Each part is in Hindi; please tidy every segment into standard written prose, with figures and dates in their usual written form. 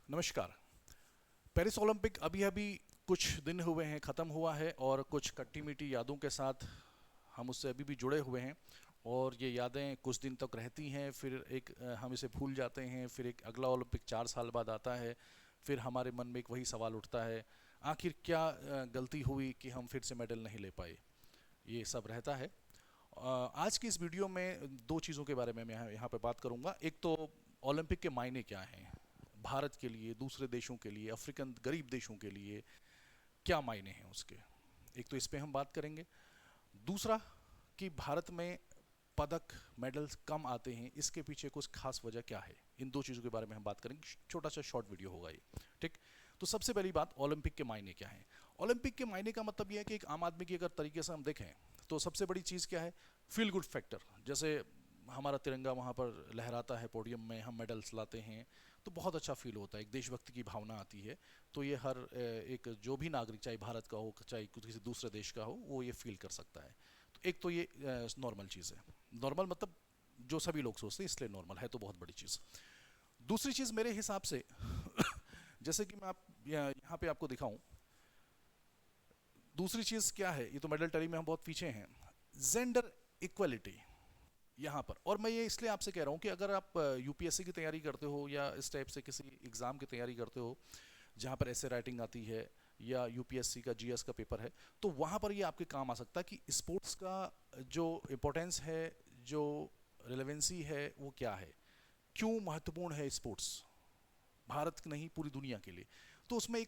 नमस्कार। पेरिस ओलंपिक अभी अभी कुछ दिन हुए हैं, ख़त्म हुआ है और कुछ खट्टी मीठी यादों के साथ हम उससे अभी भी जुड़े हुए हैं। और ये यादें कुछ दिन तक रहती हैं, फिर हम इसे भूल जाते हैं, फिर एक अगला ओलंपिक 4 साल बाद आता है। फिर हमारे मन में एक वही सवाल उठता है, आखिर क्या गलती हुई कि हम फिर से मेडल नहीं ले पाए। ये सब रहता है। आज की इस वीडियो में दो चीज़ों के बारे में मैं यहाँ पे बात करूँगा। एक तो ओलंपिक के मायने क्या हैं भारत के लिए, दूसरे देशों के लिए, अफ्रीकन गरीब देशों के लिए क्या मायने हैं उसके। एक तो इस पे हम बात करेंगे। दूसरा कि भारत में पदक मेडल्स कम आते हैं, इसके पीछे कुछ खास वजह क्या है। इन दो चीज़ों के बारे में हम बात करेंगे। छोटा सा शॉर्ट वीडियो होगा ये। ठीक। तो सबसे पहली बात, ओलंपिक के मायने क्या है। ओलंपिक के मायने का मतलब यह है कि एक आम आदमी की अगर तरीके से हम देखें तो सबसे बड़ी चीज़ क्या है, फील गुड फैक्टर। जैसे हमारा तिरंगा वहाँ पर लहराता है पोडियम में, हम मेडल्स लाते हैं तो बहुत अच्छा फील होता है, एक देशभक्ति की भावना आती है। तो ये हर एक जो भी नागरिक, चाहे भारत का हो चाहे किसी दूसरे देश का हो, वो ये फील कर सकता है। तो एक तो ये नॉर्मल चीज़ है। नॉर्मल मतलब जो सभी लोग सोचते हैं, इसलिए नॉर्मल है तो बहुत बड़ी चीज़। दूसरी चीज़ मेरे हिसाब से जैसे कि मैं यहाँ पे आपको दिखाऊं, दूसरी चीज़ क्या है, ये तो मेडल टरी में हम बहुत पीछे हैं। जेंडर इक्वलिटी यहाँ पर। और मैं ये इसलिए आपसे कह रहा हूँ कि अगर आप यूपीएससी की तैयारी करते हो या इस टाइप से किसी एग्ज़ाम की तैयारी करते हो जहाँ पर ऐसे राइटिंग आती है, या यूपीएससी का जीएस का पेपर है, तो वहाँ पर ये आपके काम आ सकता है कि स्पोर्ट्स का जो इम्पोर्टेंस है, जो रिलेवेंसी है, वो क्या है, क्यों महत्वपूर्ण है स्पोर्ट्स भारत नहीं पूरी दुनिया के लिए। तो उसमें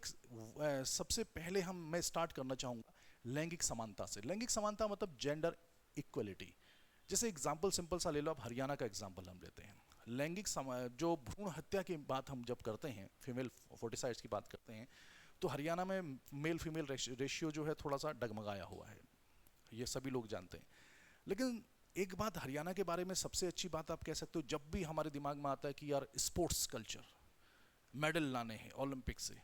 सबसे पहले मैं स्टार्ट करना चाहूँगा लैंगिक समानता से। लैंगिक समानता मतलब जेंडर इक्वलिटी। जैसे एग्जाम्पल सिंपल सा ले लो आप, हरियाणा का एग्जाम्पल हम लेते हैं। जो भ्रूण हत्या की बात हम जब करते हैं, फीमेल फोर्टिसाइड्स की बात करते हैं, तो हरियाणा में मेल फीमेल रेशियो जो है थोड़ा सा डगमगाया हुआ है, ये सभी लोग जानते हैं। लेकिन एक बात हरियाणा के बारे में सबसे अच्छी बात आप कह सकते हो, जब भी हमारे दिमाग में आता है कि यार स्पोर्ट्स कल्चर, मेडल लाने हैं ओलंपिक से,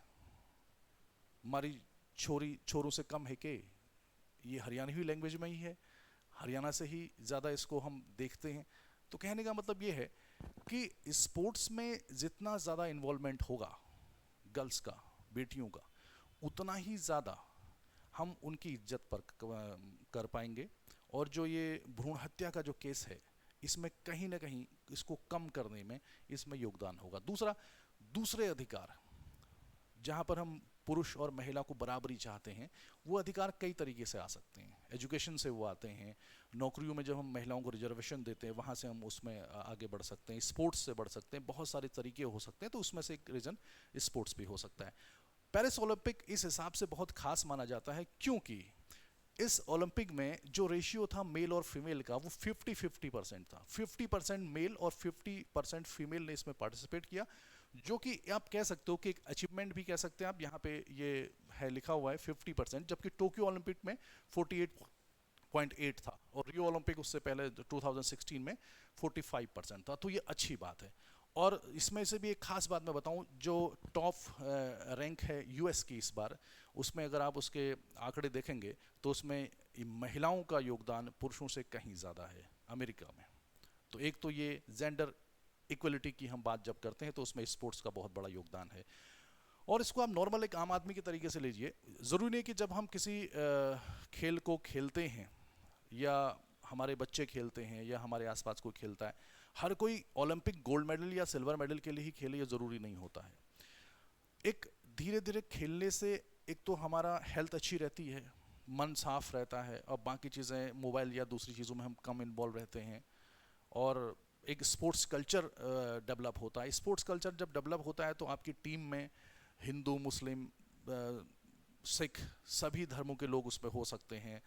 हमारी छोरी छोरों से कम है के, ये हरियाणवी लैंग्वेज में ही है, हरियाणा से ही ज़्यादा इसको हम देखते हैं। तो कहने का मतलब ये है कि स्पोर्ट्स में जितना ज़्यादा इन्वॉल्वमेंट होगा गर्ल्स का, बेटियों का, उतना ही ज़्यादा हम उनकी इज्जत पर कर पाएंगे। और जो ये भ्रूण हत्या का जो केस है, इसमें कहीं ना कहीं इसको कम करने में इसमें योगदान होगा। दूसरा, दूसरे अधिकार, जहाँ पर हम पुरुष और महिला को बराबरी चाहते हैं, वो अधिकार कई तरीके से आ सकते हैं। एजुकेशन से वो आते हैं, नौकरियों में जब हम महिलाओं को रिजर्वेशन देते हैं वहाँ से हम उसमें आगे बढ़ सकते हैं, स्पोर्ट्स से बढ़ सकते हैं, बहुत सारे तरीके हो सकते हैं। तो उसमें से एक रीज़न स्पोर्ट्स भी हो सकता है। पेरिस ओलंपिक इस हिसाब से बहुत खास माना जाता है क्योंकि इस ओलंपिक में जो रेशियो था मेल और फीमेल का, वो 50-50% था। 50% मेल और 50% फीमेल ने इसमें पार्टिसिपेट किया, जो कि आप कह सकते हो कि एक अचीवमेंट भी कह सकते हैं आप। यहाँ पे ये है लिखा हुआ है 50%, जबकि टोक्यो ओलंपिक में 48.8 था और रियो ओलंपिक उससे पहले 2016 में 45% था। तो ये अच्छी बात है। और इसमें से भी एक खास बात मैं बताऊं, जो टॉप रैंक है यूएस की इस बार, उसमें अगर आप उसके आंकड़े देखेंगे तो उसमें महिलाओं का योगदान पुरुषों से कहीं ज़्यादा है अमेरिका में। तो एक तो ये जेंडर इक्वलिटी की हम बात जब करते हैं तो उसमें स्पोर्ट्स का बहुत बड़ा योगदान है। और इसको आप नॉर्मल एक आम आदमी के तरीके से लीजिए। ज़रूरी नहीं कि जब हम किसी खेल को खेलते हैं, या हमारे बच्चे खेलते हैं, या हमारे आसपास कोई खेलता है, हर कोई ओलंपिक गोल्ड मेडल या सिल्वर मेडल के लिए ही खेले, ये ज़रूरी नहीं होता है। एक धीरे धीरे खेलने से एक तो हमारा हेल्थ अच्छी रहती है, मन साफ रहता है, और बाकी चीज़ें मोबाइल या दूसरी चीज़ों में हम कम इन्वॉल्व रहते हैं। और एक स्पोर्ट्स कल्चर डेवलप होता है। स्पोर्ट्स कल्चर जब डेवलप होता है तो आपकी टीम में हिंदू, मुस्लिम, सिख, सभी धर्मों के लोग उसमें हो सकते हैं।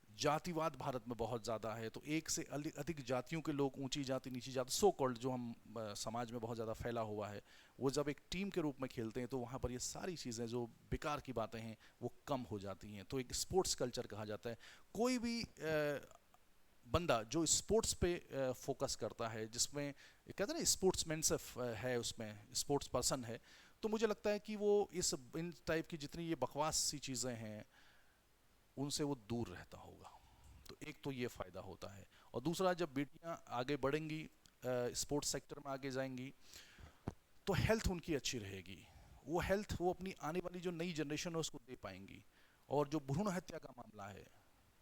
जातिवाद भारत में बहुत ज़्यादा है, तो एक से अधिक जातियों के लोग, ऊंची जाति नीची जाति, सो कॉल्ड जो हम समाज में बहुत ज़्यादा फैला हुआ है, वो जब एक टीम के रूप में खेलते हैं तो वहाँ पर ये सारी चीज़ें जो बेकार की बातें हैं वो कम हो जाती हैं। तो एक स्पोर्ट्स कल्चर कहा जाता है। कोई भी बंदा जो स्पोर्ट्स पे फोकस करता है, जिसमें कहते हैं ना स्पोर्ट्समैनशिप है, उसमें स्पोर्ट्स पर्सन है, तो मुझे लगता है कि वो इन टाइप की जितनी ये बकवास सी चीज़ें हैं उनसे वो दूर रहता होगा। तो एक तो ये फ़ायदा होता है। और दूसरा, जब बेटियां आगे बढ़ेंगी, स्पोर्ट्स सेक्टर में आगे जाएंगी, तो हेल्थ उनकी अच्छी रहेगी, वो हेल्थ वो अपनी आने वाली जो नई जनरेशन है उसको दे पाएंगी। और जो भ्रूण हत्या का मामला है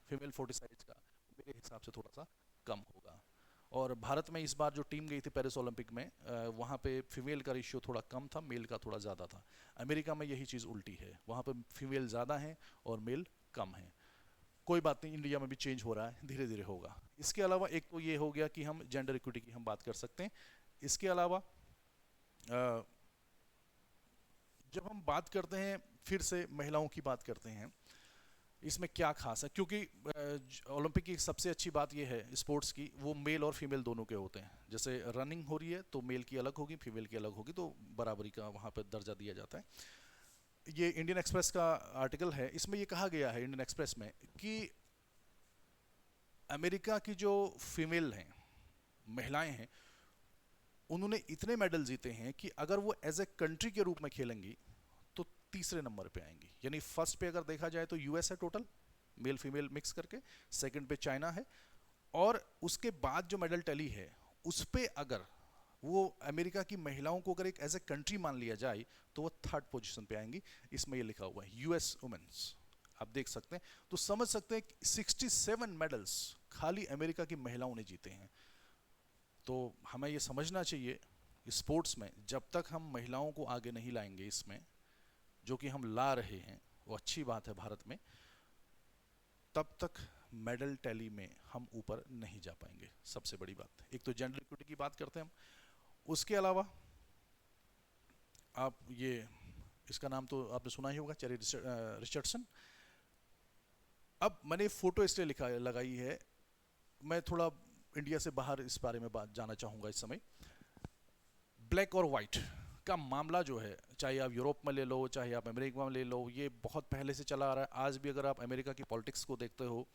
फीमेल फोर्टिसाइड्स का, मेरे हिसाब से थोड़ा सा कम होगा। और भारत में इस बार जो टीम गई थी पेरिस ओलंपिक में, वहाँ पे फीमेल का रेशियो थोड़ा कम था, मेल का थोड़ा ज़्यादा था। अमेरिका में यही चीज़ उल्टी है, वहाँ पे फीमेल ज़्यादा हैं और मेल कम है। कोई बात नहीं, इंडिया में भी चेंज हो रहा है, धीरे धीरे होगा। इसके अलावा एक तो ये हो गया कि हम जेंडर इक्विटी की हम बात कर सकते हैं। इसके अलावा जब हम बात करते हैं, फिर से महिलाओं की बात करते हैं, इसमें क्या खास है, क्योंकि ओलंपिक की सबसे अच्छी बात यह है स्पोर्ट्स की, वो मेल और फीमेल दोनों के होते हैं। जैसे रनिंग हो रही है तो मेल की अलग होगी, फीमेल की अलग होगी, तो बराबरी का वहाँ पर दर्जा दिया जाता है। ये इंडियन एक्सप्रेस का आर्टिकल है, इसमें ये कहा गया है इंडियन एक्सप्रेस में कि अमेरिका की जो फीमेल हैं, महिलाएं हैं, उन्होंने इतने मेडल जीते हैं कि अगर वो एज ए कंट्री के रूप में खेलेंगी तो तीसरे नंबर पे आएंगी। यानी फर्स्ट पे अगर देखा जाए तो यूएस है टोटल, मेल फीमेल मिक्स करके, सेकंड पे चाइना है, और उसके बाद जो मेडल टैली है उस पे अगर वो अमेरिका की महिलाओं को अगर एक एज ए कंट्री मान लिया जाए तो वो थर्ड पोजीशन पे आएंगी। इसमें ये लिखा हुआ है यूएस वुमेन्स, आप देख सकते हैं। तो समझ सकते हैं 67 मेडल्स खाली अमेरिका की महिलाओं ने जीते हैं। तो हमें ये समझना चाहिए स्पोर्ट्स में जब तक हम महिलाओं को आगे नहीं लाएंगे इसमें, जो कि हम ला रहे हैं, वो अच्छी बात है भारत में, तब तक मेडल टैली में हम ऊपर नहीं जा पाएंगे। सबसे बड़ी बात, एक तो जेंडर इक्विटी की बात करते हैं हम, उसके अलावा आप ये इसका नाम तो आपने सुना ही होगा, चेरी रिचर्डसन। अब मैंने फोटो इसलिए लिखा लगाई है, मैं थोड़ा इंडिया से बाहर इस बारे में बात जाना चाहूँगा इस समय। ब्लैक और वाइट का मामला जो है, चाहे आप यूरोप में ले लो, चाहे आप अमेरिका में ले लो, ये बहुत पहले से चला आ रहा है। आज भी अगर आप अमेरिका की पॉलिटिक्स को देखते हो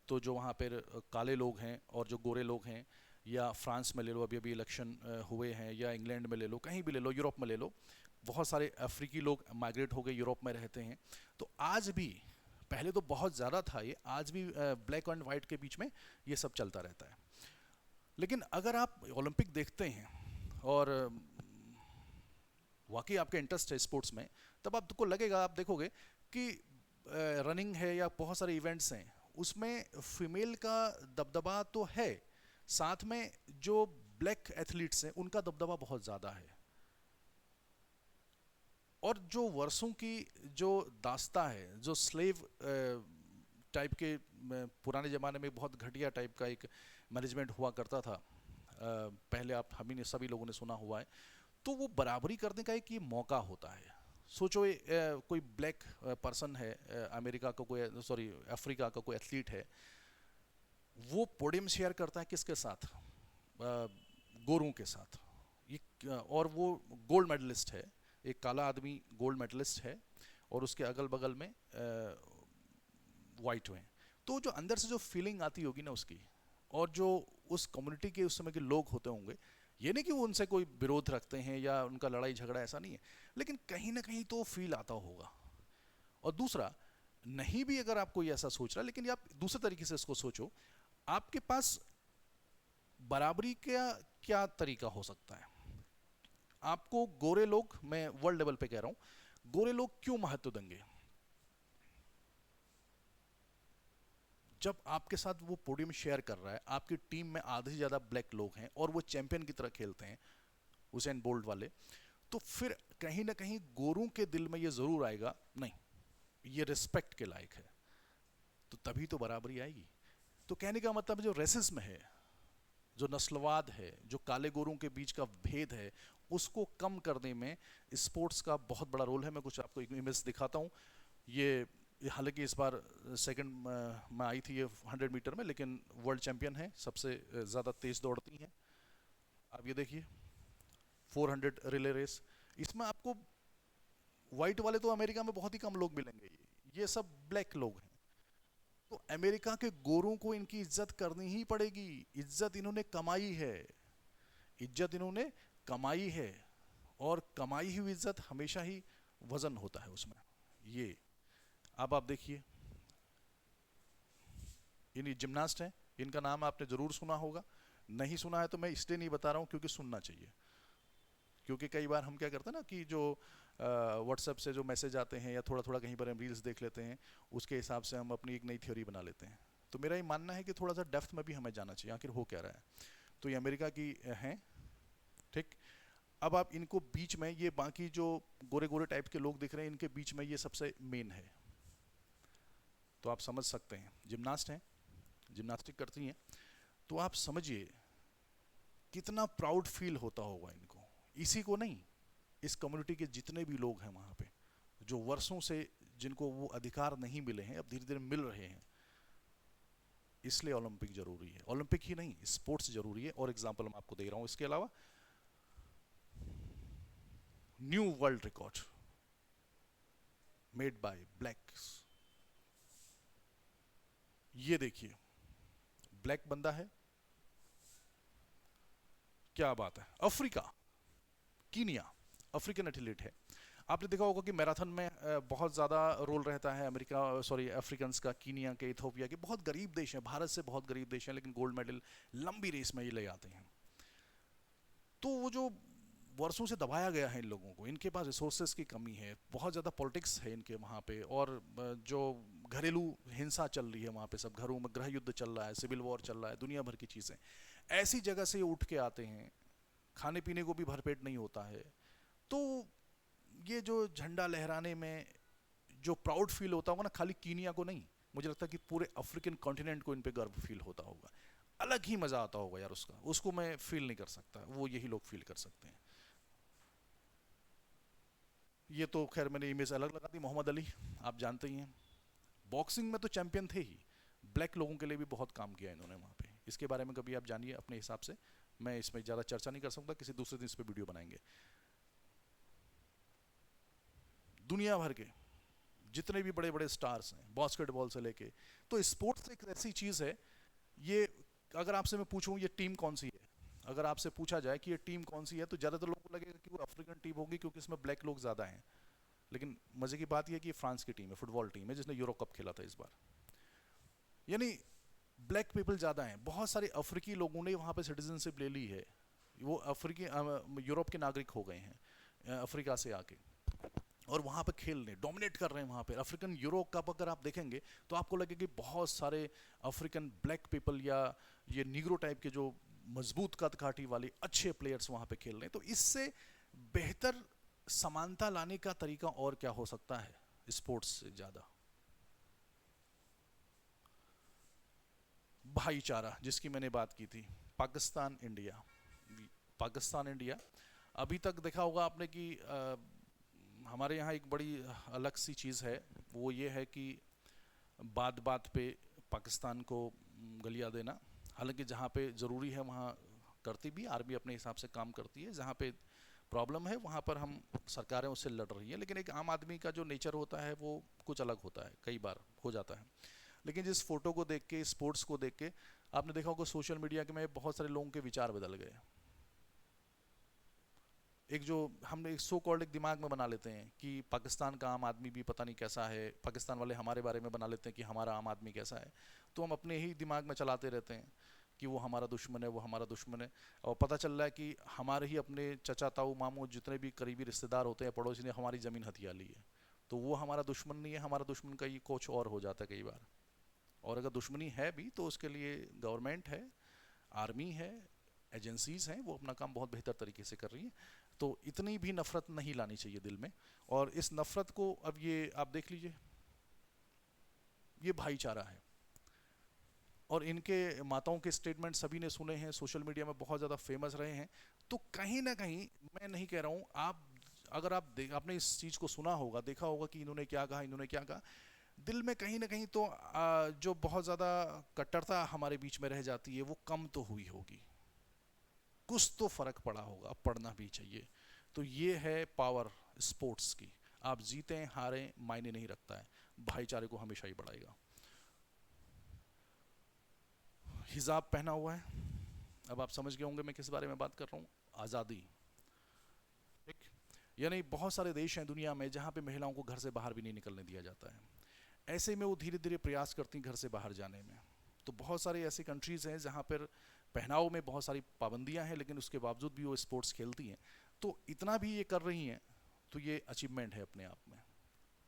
तो जो वहाँ पर काले लोग हैं और जो गोरे लोग हैं, या फ्रांस में ले लो, अभी अभी इलेक्शन हुए हैं, या इंग्लैंड में ले लो, कहीं भी ले लो, यूरोप में ले लो, बहुत सारे अफ्रीकी लोग माइग्रेट हो गए, यूरोप में रहते हैं। तो आज भी, पहले तो बहुत ज़्यादा था ये, आज भी ब्लैक एंड वाइट के बीच में ये सब चलता रहता है। लेकिन अगर आप ओलंपिक देखते हैं और वाकई आपका इंटरेस्ट है स्पोर्ट्स में, तब आपको लगेगा, आप देखोगे कि रनिंग है या बहुत सारे इवेंट्स हैं, उसमें फीमेल का दबदबा तो है, साथ में जो ब्लैक एथलीट्स हैं उनका दबदबा बहुत ज़्यादा है। और जो वर्षों की जो दास्ता है, जो स्लेव टाइप के, पुराने ज़माने में बहुत घटिया टाइप का एक मैनेजमेंट हुआ करता था, पहले आप हम ही सभी लोगों ने सुना हुआ है, तो वो बराबरी करने का एक ये मौका होता है। सोचो कोई ब्लैक पर्सन है, अमेरिका का कोई, सॉरी अफ्रीका का कोई एथलीट है, वो पोडियम शेयर करता है किसके साथ, गोरों के साथ, ये और वो गोल्ड मेडलिस्ट है, एक काला आदमी गोल्ड मेडलिस्ट है, और उसके अगल बगल में वाइट हैं। तो जो अंदर से जो फीलिंग आती होगी ना उसकी, और जो उस कम्युनिटी के उस समय के लोग होते होंगे, ये नहीं कि वो उनसे कोई विरोध रखते हैं या उनका लड़ाई झगड़ा, ऐसा नहीं है, लेकिन कहीं ना कहीं तो फील आता होगा। और दूसरा, नहीं भी अगर आप कोई ऐसा सोच रहा है, लेकिन आप दूसरे तरीके से इसको सोचो, आपके पास बराबरी का क्या तरीका हो सकता है। आपको गोरे लोग, मैं वर्ल्ड लेवल पे कह रहा हूं, गोरे लोग क्यों महत्व देंगे जब आपके साथ वो पोडियम शेयर कर रहा है, आपकी टीम में आधे से ज़्यादा ब्लैक लोग हैं और वो चैंपियन की तरह खेलते हैं, हुसैन बोल्ट वाले। तो फिर कहीं ना कहीं गोरों के दिल में ये ज़रूर आएगा, नहीं ये रिस्पेक्ट के लायक है, तो तभी तो बराबरी आएगी। तो कहने का मतलब जो रेसिज्म है, जो नस्लवाद है, जो काले गोरों के बीच का भेद है, उसको कम करने में स्पोर्ट्स का बहुत बड़ा रोल है। मैं कुछ आपको इमेज दिखाता हूँ। ये हालांकि इस बार सेकंड में आई थी ये 100 मीटर में, लेकिन वर्ल्ड चैंपियन है, सबसे ज़्यादा तेज़ दौड़ती हैं। आप ये देखिए 400 रिले रेस, इसमें आपको वाइट वाले तो अमेरिका में बहुत ही कम लोग मिलेंगे, ये सब ब्लैक लोग हैं। तो अमेरिका के गोरों को इनकी इज्जत करनी ही पड़ेगी। इज्जत इन्होंने कमाई है, इज्जत इन्होंने कमाई है, और कमाई हुई इज्जत हमेशा ही वजन होता है उसमें। ये अब आप देखिए, इन जिमनास्ट हैं, इनका नाम आपने जरूर सुना होगा, नहीं सुना है तो मैं इसलिए नहीं बता रहा हूं क्योंकि सुनना चाहिए, क्योंकि कई बार हम क्या करते हैं ना कि जो व्हाट्सएप से जो मैसेज आते हैं या थोड़ा थोड़ा कहीं पर हम रील्स देख लेते हैं, उसके हिसाब से हम अपनी एक नई थ्योरी बना लेते हैं। तो मेरा ये मानना है कि थोड़ा सा डेप्थ में भी हमें जाना चाहिए, आखिर हो क्या रहा है। तो ये अमेरिका की हैं, ठीक। अब आप इनको बीच में, ये बाकी जो गोरे गोरे टाइप के लोग दिख रहे हैं, इनके बीच में ये सबसे मेन है। तो आप समझ सकते हैं, जिम्नास्ट हैं, जिम्नास्टिक करती हैं, तो आप समझिए कितना प्राउड फील होता होगा इनको। इसी को नहीं, इस कम्युनिटी के जितने भी लोग हैं वहाँ पे, जो वर्षों से जिनको वो अधिकार नहीं मिले हैं, अब धीरे धीरे मिल रहे हैं। इसलिए ओलंपिक जरूरी है, ओलंपिक ही नहीं, स्पोर्ट्स जरूरी है। और एग्जांपल मैं आपको दे रहा हूँ इसके अलावा, new world record made by blacks. ये देखिए, ब्लैक बंदा है, क्या बात है। अफ्रीका, कीनिया, अफ्रीकन एथलीट है। आपने देखा होगा कि मैराथन में बहुत ज़्यादा रोल रहता है अमेरिका, सॉरी अफ्रीकन्स का, कीनिया के, इथोपिया के। बहुत गरीब देश हैं, भारत से बहुत गरीब देश हैं, लेकिन गोल्ड मेडल लंबी रेस में ये ले आते हैं। तो वो जो वर्षों से दबाया गया है इन लोगों को, इनके पास रिसोर्सेज की कमी है, बहुत ज़्यादा पॉलिटिक्स है इनके वहाँ पे, और जो घरेलू हिंसा चल रही है वहाँ पे, सब घरों में गृह युद्ध चल रहा है, सिविल वॉर चल रहा है, दुनिया भर की चीज़ें। ऐसी जगह से उठ के आते हैं, खाने पीने को भी भरपेट नहीं होता है। तो ये जो झंडा लहराने में जो प्राउड फील होता होगा ना, खाली कीनिया को नहीं, मुझे लगता है कि पूरे अफ्रीकन कॉन्टिनेंट को इन पे गर्व फील होता होगा। अलग ही मजा आता होगा यार उसका, उसको मैं फील नहीं कर सकता, वो यही लोग फील कर सकते हैं। ये तो खैर मैंने इमेज अलग लगा दी। मोहम्मद अली, आप जानते ही हैं, बॉक्सिंग में तो चैंपियन थे ही, ब्लैक लोगों के लिए भी बहुत काम किया इन्होंने वहाँ पे। इसके बारे में कभी आप जानिए अपने हिसाब से, मैं इसमें ज़्यादा चर्चा नहीं कर सकता, किसी दूसरे दिन इस पर वीडियो बनाएंगे। दुनिया भर के जितने भी बड़े बड़े स्टार्स हैं, बास्केटबॉल से लेके, तो स्पोर्ट्स एक ऐसी चीज़ है, ये अगर आपसे मैं पूछूं ये टीम कौन सी है, अगर आपसे पूछा जाए कि ये टीम कौन सी है, तो ज़्यादातर लोगों को लगेगा कि वो अफ्रीकन टीम होगी, क्योंकि इसमें ब्लैक लोग ज़्यादा हैं। लेकिन मज़े की बात यह है कि फ्रांस की टीम है, फुटबॉल टीम है, जिसने यूरो कप खेला था इस बार। यानी ब्लैक पीपल ज़्यादा हैं। बहुत सारे अफ्रीकी लोगों ने वहाँ पे सिटीजनशिप ले ली है, वो अफ्रीकी यूरोप के नागरिक हो गए हैं अफ्रीका से आके, और वहाँ पे खेल रहे, डोमिनेट कर रहे हैं वहाँ पे। अफ्रीकन यूरो कप अगर आप देखेंगे तो आपको लगेगा कि बहुत सारे अफ्रीकन ब्लैक पीपल या ये नीग्रो टाइप के जो मजबूत कद काठी वाले अच्छे प्लेयर्स वहाँ पे खेल रहे हैं। तो इससे बेहतर समानता लाने का तरीका और क्या हो सकता है स्पोर्ट्स से ज़्यादा? भाईचारा, जिसकी मैंने बात की थी, पाकिस्तान इंडिया, पाकिस्तान इंडिया। अभी तक देखा होगा आपने कि हमारे यहाँ एक बड़ी अलग सी चीज़ है, वो ये है कि बात बात पे पाकिस्तान को गलियाँ देना। हालांकि जहाँ पे ज़रूरी है वहाँ करती भी, आर्मी अपने हिसाब से काम करती है, जहाँ पे प्रॉब्लम है वहाँ पर हम सरकारें उससे लड़ रही हैं। लेकिन एक आम आदमी का जो नेचर होता है वो कुछ अलग होता है, कई बार हो जाता है। लेकिन जिस फोटो को देख के, स्पोर्ट्स को देख के, आपने देखा होगा सोशल मीडिया के में बहुत सारे लोगों के विचार बदल गए। एक जो हमने सो कॉल्ड एक दिमाग में बना लेते हैं कि पाकिस्तान का आम आदमी भी पता नहीं कैसा है, पाकिस्तान वाले हमारे बारे में बना लेते हैं कि हमारा आम आदमी कैसा है। तो हम अपने ही दिमाग में चलाते रहते हैं कि वो हमारा दुश्मन है, वो हमारा दुश्मन है। और पता चल रहा है कि हमारे ही अपने चचा ताऊ मामू जितने भी करीबी रिश्तेदार होते हैं, पड़ोसी ने हमारी ज़मीन हथिया ली है। तो वो हमारा दुश्मन नहीं है, हमारा दुश्मन का ये कुछ और हो जाता है कई बार। और अगर दुश्मनी है भी तो उसके लिए गवर्नमेंट है, आर्मी है, एजेंसीज हैं, वो अपना काम बहुत बेहतर तरीके से कर रही हैं। तो इतनी भी नफरत नहीं लानी चाहिए दिल में। और इस नफरत को, अब ये आप देख लीजिए, ये भाईचारा है। और इनके माताओं के स्टेटमेंट सभी ने सुने हैं, सोशल मीडिया में बहुत ज़्यादा फेमस रहे हैं। तो कहीं ना कहीं, मैं नहीं कह रहा हूँ, आप अगर आपने इस चीज़ को सुना होगा, देखा होगा कि इन्होंने क्या कहा, इन्होंने क्या कहा, दिल में कहीं ना कहीं तो जो बहुत ज़्यादा कट्टरता हमारे बीच में रह जाती है वो कम तो हुई होगी, कुछ तो फर्क पड़ा होगा, पड़ना भी चाहिए। तो ये है पावर स्पोर्ट्स की। आप जीतें हारें मायने नहीं रखता है, भाईचारे को हमेशा ही बढ़ाएगा। हिजाब पहना हुआ है, अब आप समझ गए होंगे मैं किस बारे में बात कर रहा हूँ, आज़ादी। ठीक, यानी बहुत सारे देश हैं दुनिया में जहाँ पे महिलाओं को घर से बाहर भी नहीं निकलने दिया जाता है। ऐसे में वो धीरे धीरे प्रयास करती हैं घर से बाहर जाने में। तो बहुत सारी ऐसी कंट्रीज़ हैं जहाँ पर पहनाव में बहुत सारी पाबंदियां हैं, लेकिन उसके बावजूद भी वो स्पोर्ट्स खेलती हैं। तो इतना भी ये कर रही हैं तो ये अचीवमेंट है अपने आप में।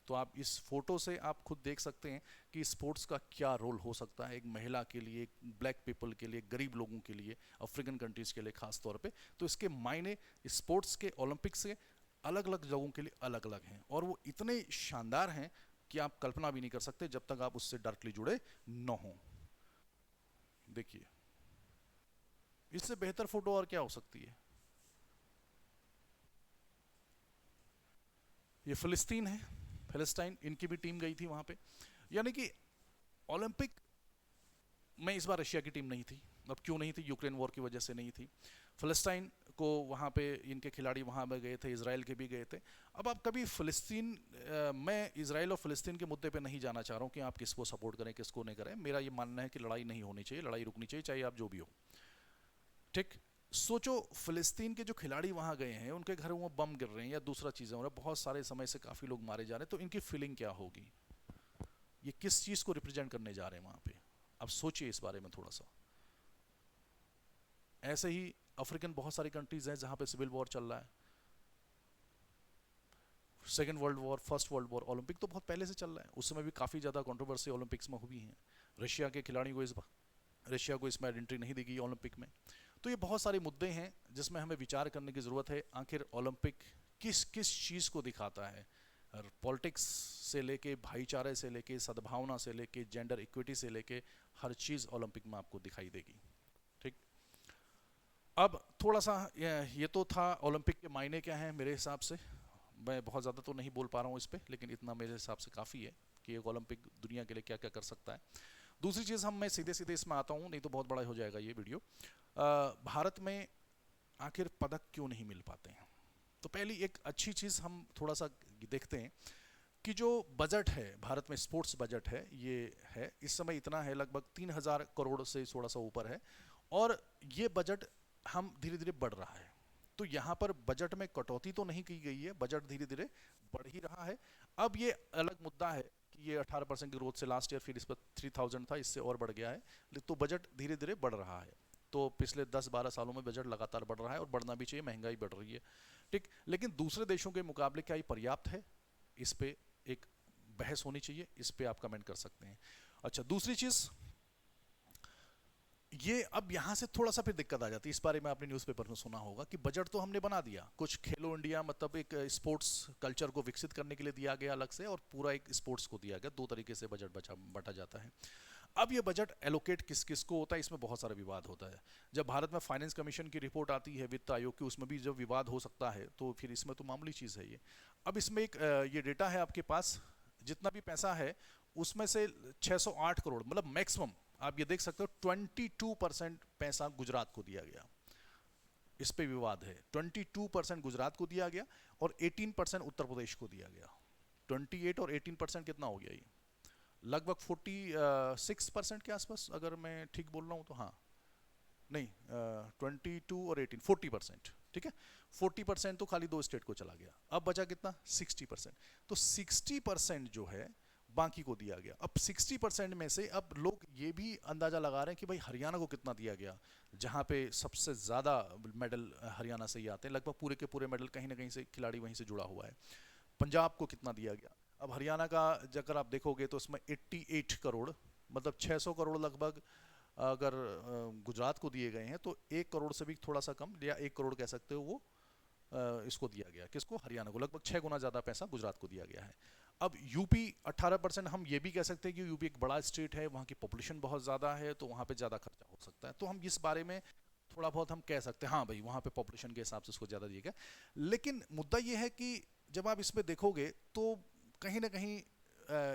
तो आप इस फोटो से आप खुद देख सकते हैं कि स्पोर्ट्स का क्या रोल हो सकता है एक महिला के लिए, एक ब्लैक पीपल के लिए, गरीब लोगों के लिए, अफ्रीकन कंट्रीज के लिए खास तौर पे। तो इसके मायने स्पोर्ट्स के ओलंपिक्स के अलग अलग लोगों के लिए अलग अलग हैं, और वो इतने शानदार हैं कि आप कल्पना भी नहीं कर सकते जब तक आप उससे डायरेक्टली जुड़े न हो। देखिए, इससे बेहतर फोटो और क्या हो सकती है। ये फिलिस्तीन है, फिलिस्तीन, इनकी भी टीम गई थी वहां पे। यानी कि ओलंपिक में इस बार रशिया की टीम नहीं थी। अब क्यों नहीं थी? यूक्रेन वॉर की वजह से नहीं थी। फिलिस्तीन को वहाँ पे इनके खिलाड़ी वहाँ पे गए थे, इसराइल के भी गए थे। अब आप कभी फिलिस्तीन, मैं इसराइल और फिलिस्तीन के मुद्दे पे नहीं जाना चाह रहा हूँ कि आप किसको सपोर्ट करें किसको नहीं करें। मेरा ये मानना है कि लड़ाई नहीं होनी चाहिए, लड़ाई रुकनी चाहिए, चाहे आप जो भी हो। ठीक, सोचो फिलिस्तीन के जो खिलाड़ी वहां गए हैं, उनके घरों में बम गिर रहे हैं या दूसरा चीजें हो रहा है, बहुत सारे समय से काफी लोग मारे जा रहे हैं, तो इनकी फीलिंग क्या होगी? ये किस चीज को रिप्रेजेंट करने जा रहे हैं वहां पे? अब सोचिए इस बारे में थोड़ा सा। ऐसे ही अफ्रीकन बहुत सारी कंट्रीज हैं जहां पे सिविल वॉर चल रहा है। Second world war, first world war, Olympic तो बहुत पहले से चल रहा है, उस समय भी काफी ज्यादा कंट्रोवर्सी ओलंपिक्स में हुई है। रशिया के खिलाड़ियों को रशिया को इसमें एंट्री नहीं दी गई ओलंपिक में। तो ये बहुत सारे मुद्दे हैं जिसमें हमें विचार करने की ज़रूरत है। आखिर ओलंपिक किस किस चीज़ को दिखाता है? पॉलिटिक्स से लेके, भाईचारे से लेके, सद्भावना से लेके, जेंडर इक्विटी से लेके, हर चीज़ ओलंपिक में आपको दिखाई देगी। ठीक, अब थोड़ा सा ये तो था ओलंपिक के मायने क्या हैं मेरे हिसाब से। मैं बहुत ज़्यादा तो नहीं बोल पा रहा हूँ इस पर, लेकिन इतना मेरे हिसाब से काफ़ी है कि एक ओलंपिक दुनिया के लिए क्या क्या कर सकता है। दूसरी चीज़, मैं सीधे सीधे इसमें आता हूँ, नहीं तो बहुत बड़ा हो जाएगा ये वीडियो। भारत में आखिर पदक क्यों नहीं मिल पाते हैं? तो पहली एक अच्छी चीज़ हम थोड़ा सा देखते हैं कि जो बजट है भारत में, स्पोर्ट्स बजट है, ये है इस समय इतना है, लगभग 3000 करोड़ से थोड़ा सा ऊपर है, और ये बजट हम धीरे धीरे बढ़ रहा है। तो यहाँ पर बजट में कटौती तो नहीं की गई है, बजट धीरे धीरे बढ़ ही रहा है। अब ये अलग मुद्दा है कि ये 18% की ग्रोथ से लास्ट ईयर फिर इस पर 3000 था, इससे और बढ़ गया है। तो बजट धीरे धीरे बढ़ रहा है। तो पिछले 10-12 सालों में बजट लगातार बढ़ रहा है, और बढ़ना भी चाहिए, महंगाई बढ़ रही है। ठीक, लेकिन दूसरे देशों के मुकाबले क्या ये पर्याप्त है? इस पे एक बहस होनी चाहिए, इस पे आप कमेंट कर सकते हैं। अच्छा, दूसरी चीज ये, अब यहां से थोड़ा सा फिर दिक्कत आ जाती है। इस बारे में आपने न्यूज़पेपर में सुना होगा कि बजट तो हमने बना दिया, कुछ खेलो इंडिया मतलब एक स्पोर्ट्स कल्चर को विकसित करने के लिए दिया गया अलग से, और पूरा एक स्पोर्ट्स को दिया गया। दो तरीके से बजट बटा जाता है। अब ये बजट एलोकेट किस किस को होता है, इसमें बहुत सारा विवाद होता है। जब भारत में फाइनेंस कमीशन की रिपोर्ट आती है, वित्त आयोग की, उसमें भी जब विवाद हो सकता है, तो फिर इसमें तो मामूली चीज़ है ये। अब इसमें एक ये डेटा है आपके पास, जितना भी पैसा है उसमें से 608 करोड़, मतलब मैक्सिमम आप ये देख सकते हो 22% पैसा गुजरात को दिया गया। इस पे विवाद है। 22% गुजरात को दिया गया और 18% उत्तर प्रदेश को दिया गया। 28 और 18% कितना हो गया ये? लगभग 46% के आसपास, अगर मैं ठीक बोल रहा हूँ तो। हाँ, नहीं, 22 और 18, 40%। ठीक है, 40% तो खाली दो स्टेट को चला गया। अब बचा कितना? 60%। तो 60% जो है बाकी को दिया गया। अब 60% में से अब लोग ये भी अंदाजा लगा रहे हैं कि भाई हरियाणा को कितना दिया गया, जहां पे सबसे ज्यादा मेडल हरियाणा से ही आते हैं, लगभग पूरे के पूरे मेडल कहीं ना कहीं से खिलाड़ी वहीं से जुड़ा हुआ है। पंजाब को कितना दिया गया? अब हरियाणा का अगर आप देखोगे तो उसमें 88 करोड़, मतलब 600 करोड़ लगभग अगर गुजरात को दिए गए हैं, तो 1 करोड़ से भी थोड़ा सा कम, या 1 करोड़ कह सकते हो, वो इसको दिया गया। किसको? हरियाणा को। लगभग 6 गुना ज़्यादा पैसा गुजरात को दिया गया है। अब यूपी 18%, हम ये भी कह सकते हैं कि यूपी एक बड़ा स्टेट है, वहाँ की पॉपुलेशन बहुत ज़्यादा है, तो वहाँ पे ज़्यादा खर्चा हो सकता है। तो हम इस बारे में थोड़ा बहुत हम कह सकते हैं, हाँ भाई वहाँ पे पॉपुलेशन के हिसाब से उसको ज़्यादा दिया गया। लेकिन मुद्दा ये है कि जब आप इसमें देखोगे तो कहीं ना कहीं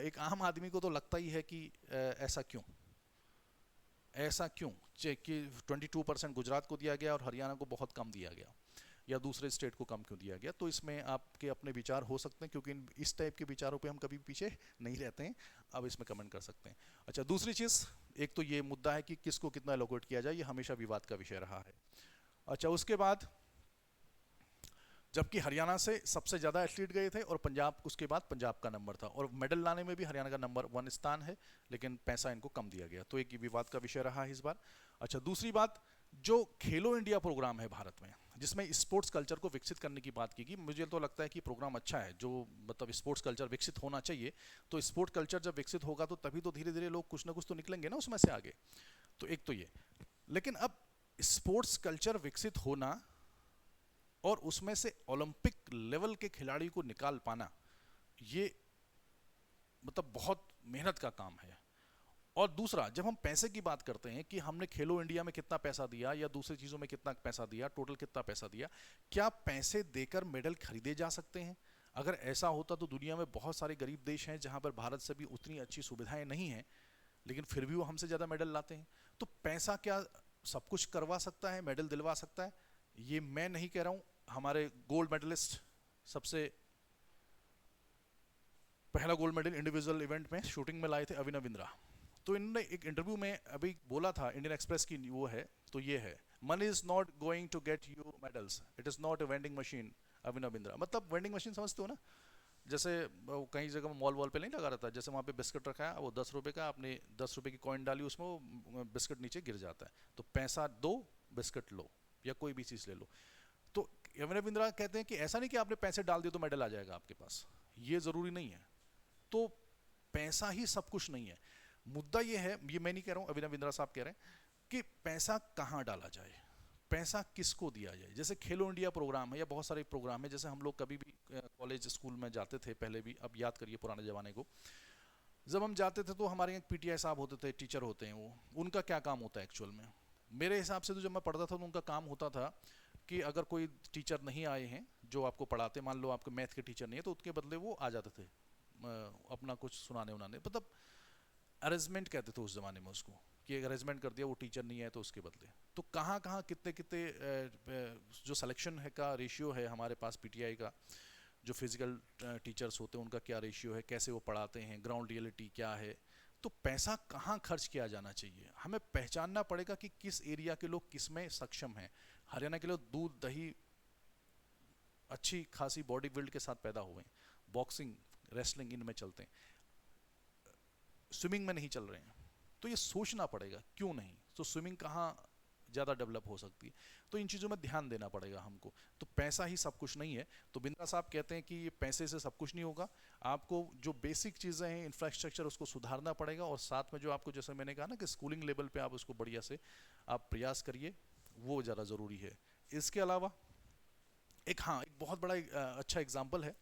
एक आम आदमी को तो लगता ही है कि ऐसा क्यों, ऐसा क्यों कि 22% गुजरात को दिया गया और हरियाणा को बहुत कम दिया गया, या दूसरे स्टेट को कम क्यों दिया गया? तो इसमें आपके अपने विचार हो सकते हैं, क्योंकि इस टाइप के विचारों पे हम कभी पीछे नहीं रहते हैं। अब इसमें कमेंट कर सकते हैं। अच्छा, दूसरी चीज़, एक तो ये मुद्दा है कि किसको कितना एलोकेट किया जाए, ये हमेशा विवाद का विषय रहा है। अच्छा, उसके बाद जबकि हरियाणा से सबसे ज़्यादा एथलीट गए थे, और पंजाब उसके बाद पंजाब का नंबर था, और मेडल लाने में भी हरियाणा का नंबर 1 स्थान है, लेकिन पैसा इनको कम दिया गया। तो एक विवाद का विषय रहा है इस बार। अच्छा, दूसरी बात, जो खेलो इंडिया प्रोग्राम है भारत में, जिसमें स्पोर्ट्स कल्चर को विकसित करने की बात की गई। मुझे तो लगता है कि प्रोग्राम अच्छा है, जो मतलब स्पोर्ट्स कल्चर विकसित होना चाहिए। तो स्पोर्ट्स कल्चर जब विकसित होगा तो तभी तो धीरे धीरे लोग कुछ ना कुछ तो निकलेंगे ना उसमें से आगे। तो एक तो ये, लेकिन अब स्पोर्ट्स कल्चर विकसित होना और उसमें से ओलंपिक लेवल के खिलाड़ी को निकाल पाना, ये मतलब बहुत मेहनत का काम है। और दूसरा, जब हम पैसे की बात करते हैं कि हमने खेलो इंडिया में कितना पैसा दिया या दूसरी चीज़ों में कितना पैसा दिया, टोटल कितना पैसा दिया, क्या पैसे देकर मेडल खरीदे जा सकते हैं? अगर ऐसा होता तो दुनिया में बहुत सारे गरीब देश हैं जहां पर भारत से भी उतनी अच्छी सुविधाएं नहीं हैं, लेकिन फिर भी वो हमसे ज़्यादा मेडल लाते हैं। तो पैसा क्या सब कुछ करवा सकता है, मेडल दिलवा सकता है? ये मैं नहीं कह रहा हूँ। हमारे गोल्ड मेडलिस्ट, सबसे पहला गोल्ड मेडल इंडिविजुअल इवेंट में शूटिंग में लाए थे अभिनव बिंद्रा। तो इन्होंने एक इंटरव्यू में अभी बोला था, इंडियन एक्सप्रेस की वो है, तो ये है, money is not going to get you medals, it is not a vending machine. Abhinav Bindra मतलब वेंडिंग मशीन समझते हो ना, जैसे कहीं जगह मॉल वॉल पे नहीं लगा रहता, जैसे वहाँ पे बिस्किट रखा है, वो 10 रुपए का, आपने 10 रुपए की कॉइन डाली उसमें, वो बिस्किट नीचे गिर जाता है, तो पैसा दो, बिस्किट लो, या कोई भी चीज़ ले लो। तो अभिनव बिंद्रा कहते हैं कि ऐसा नहीं कि आपने पैसे डाल दिए तो मेडल आ जाएगा आपके पास, ये ज़रूरी नहीं है। तो पैसा ही सब कुछ नहीं है। मुद्दा ये है, ये मैं नहीं कह रहा हूँ, अभिनव बिंद्रा साहब कह रहे हैं कि पैसा कहाँ डाला जाए, पैसा किसको दिया जाए। जैसे खेलो इंडिया प्रोग्राम है या बहुत सारे प्रोग्राम है, जैसे हम लोग कभी भी कॉलेज स्कूल में जाते थे पहले भी, अब याद करिए पुराने ज़माने को, जब हम जाते थे तो हमारे यहाँ पीटीआई साहब होते थे, टीचर होते हैं, वो उनका क्या काम होता है एक्चुअल में? मेरे हिसाब से तो जब मैं पढ़ता था तो उनका काम होता था कि अगर कोई टीचर नहीं आए हैं जो आपको पढ़ाते, मान लो आपके मैथ के टीचर नहीं है, तो उसके बदले वो आ जाते थे अपना कुछ सुनाने उनाने, मतलब अरेंजमेंट कहते थे उस ज़माने में उसको, कि अरेंजमेंट कर दिया, वो टीचर नहीं है तो उसके बदले। तो कहाँ कहाँ कितने कितने जो सिलेक्शन है का रेशियो है हमारे पास पीटीआई का, जो फिजिकल टीचर्स होते हैं उनका क्या रेशियो है, कैसे वो पढ़ाते हैं, ग्राउंड रियलिटी क्या है, तो पैसा कहाँ खर्च किया जाना चाहिए। हमें पहचानना पड़ेगा कि किस एरिया के लोग किस में सक्षम हैं। हरियाणा के लोग दूध दही अच्छी खासी बॉडी बिल्ड के साथ पैदा हुए हैं, बॉक्सिंग रेसलिंग इनमें चलते हैं, स्विमिंग में नहीं चल रहे हैं। तो ये सोचना पड़ेगा क्यों नहीं, तो स्विमिंग कहाँ ज़्यादा डेवलप हो सकती है, तो इन चीज़ों में ध्यान देना पड़ेगा हमको। तो पैसा ही सब कुछ नहीं है। तो बिंद्रा साहब कहते हैं कि ये पैसे से सब कुछ नहीं होगा, आपको जो बेसिक चीज़ें हैं, इंफ्रास्ट्रक्चर, उसको सुधारना पड़ेगा, और साथ में जो आपको, जैसे मैंने कहा ना कि स्कूलिंग लेवल पे आप उसको बढ़िया से आप प्रयास करिए, वो ज़्यादा ज़रूरी है। इसके अलावा एक, हाँ, एक बहुत बड़ा अच्छा एग्जाम्पल है,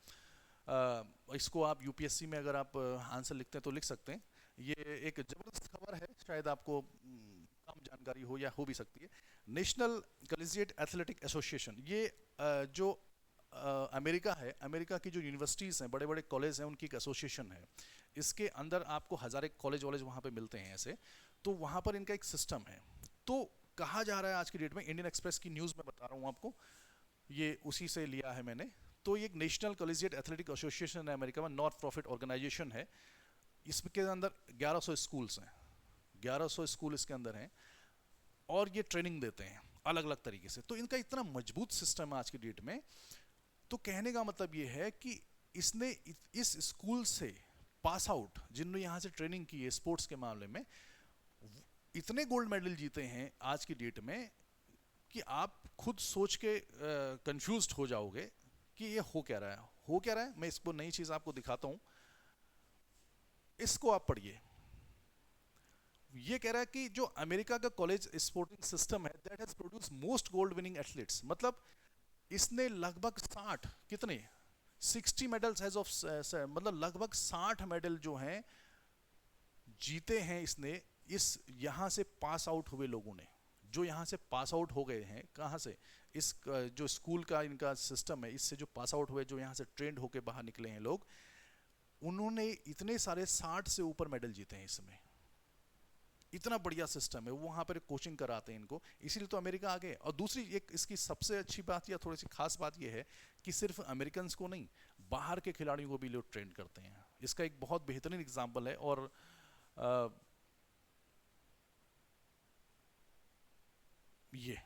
इसको आप यूपीएससी में अगर आप आंसर लिखते हैं तो लिख सकते हैं। ये एक ज़बरदस्त खबर है, शायद आपको कम जानकारी हो या हो भी सकती है। नेशनल कॉलेजिएट एथलेटिक एसोसिएशन, ये जो अमेरिका है, अमेरिका की जो यूनिवर्सिटीज़ हैं, बड़े बड़े कॉलेज हैं, उनकी एक एसोसिएशन है। इसके अंदर आपको हज़ारे कॉलेज वॉलेज वहाँ पे मिलते हैं ऐसे, तो वहाँ पर इनका एक सिस्टम है। तो कहा जा रहा है आज की डेट में, इंडियन एक्सप्रेस की न्यूज़ में बता रहा हूँ आपको, ये उसी से लिया है मैंने। तो ये एक नेशनल कॉलेजिएट एथलेटिक एसोसिएशन है अमेरिका में, नॉट प्रॉफिट ऑर्गेनाइजेशन है। इसके अंदर 1100 स्कूल्स हैं, 1100 स्कूल इसके अंदर हैं, और ये ट्रेनिंग देते हैं अलग अलग तरीके से। तो इनका इतना मजबूत सिस्टम है आज की डेट में। तो कहने का मतलब ये है कि इसने इस स्कूल से पास आउट जिन्होंने यहाँ से ट्रेनिंग की है स्पोर्ट्स के मामले में, इतने गोल्ड मेडल जीते हैं आज की डेट में कि आप खुद सोच के कंफ्यूज्ड हो जाओगे कि ये हो क्या रहा है, हो क्या रहा है। मैं इसको नई चीज़ आपको दिखाता हूँ, इसको आप पढ़िए। ये कह रहा है कि जो अमेरिका का कॉलेज स्पोर्टिंग सिस्टम है, that has produce most gold winning athletes, मतलब इसने लगभग 60 कितने 60 मेडल्स एज ऑफ, मतलब लगभग 60 मेडल जो हैं जीते हैं इसने, इस यहाँ से पास आउट हुए लोगों ने, जो यहाँ से पास आउट हो गए हैं। कहाँ से? इस जो स्कूल का इनका सिस्टम है, इससे जो पास आउट हुए, जो यहाँ से ट्रेंड होके बाहर निकले हैं लोग, उन्होंने इतने सारे 60 से ऊपर मेडल जीते हैं इसमें। इतना बढ़िया सिस्टम है, वो वहाँ पर कोचिंग कराते हैं इनको, इसीलिए तो अमेरिका आ गए। और दूसरी एक इसकी सबसे अच्छी बात या थोड़ी सी खास बात ये है कि सिर्फ अमेरिकन को नहीं, बाहर के खिलाड़ियों को भी लोग ट्रेंड करते हैं। इसका एक बहुत बेहतरीन एग्जाम्पल है। और ये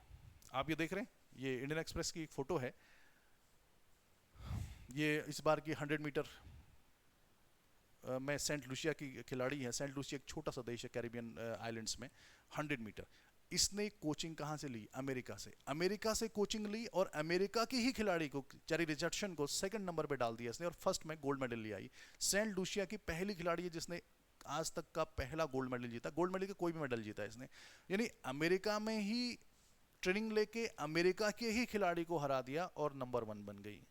आप ये देख रहे हैं, ये इंडियन एक्सप्रेस की एक फ़ोटो है। ये इस बार की 100 मीटर में सेंट लूसिया की खिलाड़ी है। सेंट लूसिया एक छोटा सा देश है कैरिबियन आइलैंड्स में। 100 मीटर इसने कोचिंग कहाँ से ली? अमेरिका से। अमेरिका से कोचिंग ली और अमेरिका के ही खिलाड़ी को, जेरी रिचर्डसन को सेकंड नंबर पे डाल दिया इसने और फर्स्ट में गोल्ड मेडल ले आई। सेंट लूसिया की पहली खिलाड़ी है जिसने आज तक का पहला गोल्ड मेडल जीता। गोल्ड मेडल का कोई भी मेडल जीता इसने, यानी अमेरिका में ही ट्रेनिंग लेके अमेरिका के ही खिलाड़ी को हरा दिया और नंबर 1 बन गई।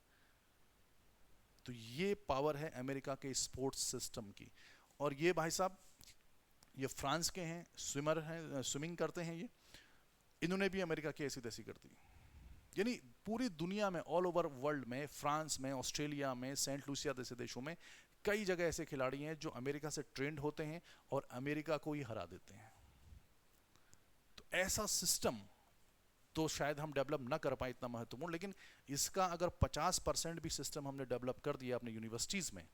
तो ये पावर है अमेरिका के स्पोर्ट्स सिस्टम की। और ये भाई साहब, ये फ्रांस के हैं, स्विमर हैं, स्विमिंग करते हैं ये, इन्होंने भी अमेरिका की ऐसी तैसी कर दी। यानी पूरी दुनिया में, ऑल ओवर वर्ल्ड में, फ्रांस में, ऑस्ट्रेलिया में, सेंट लूसिया जैसे देशों में कई जगह ऐसे खिलाड़ी हैं जो अमेरिका से ट्रेंड होते हैं और अमेरिका को ही हरा देते हैं। तो ऐसा सिस्टम तो शायद हम डेवलप ना कर पाए इतना महत्वपूर्ण, लेकिन इसका अगर 50% भी सिस्टम हमने डेवलप कर दिया अपने यूनिवर्सिटीज़ में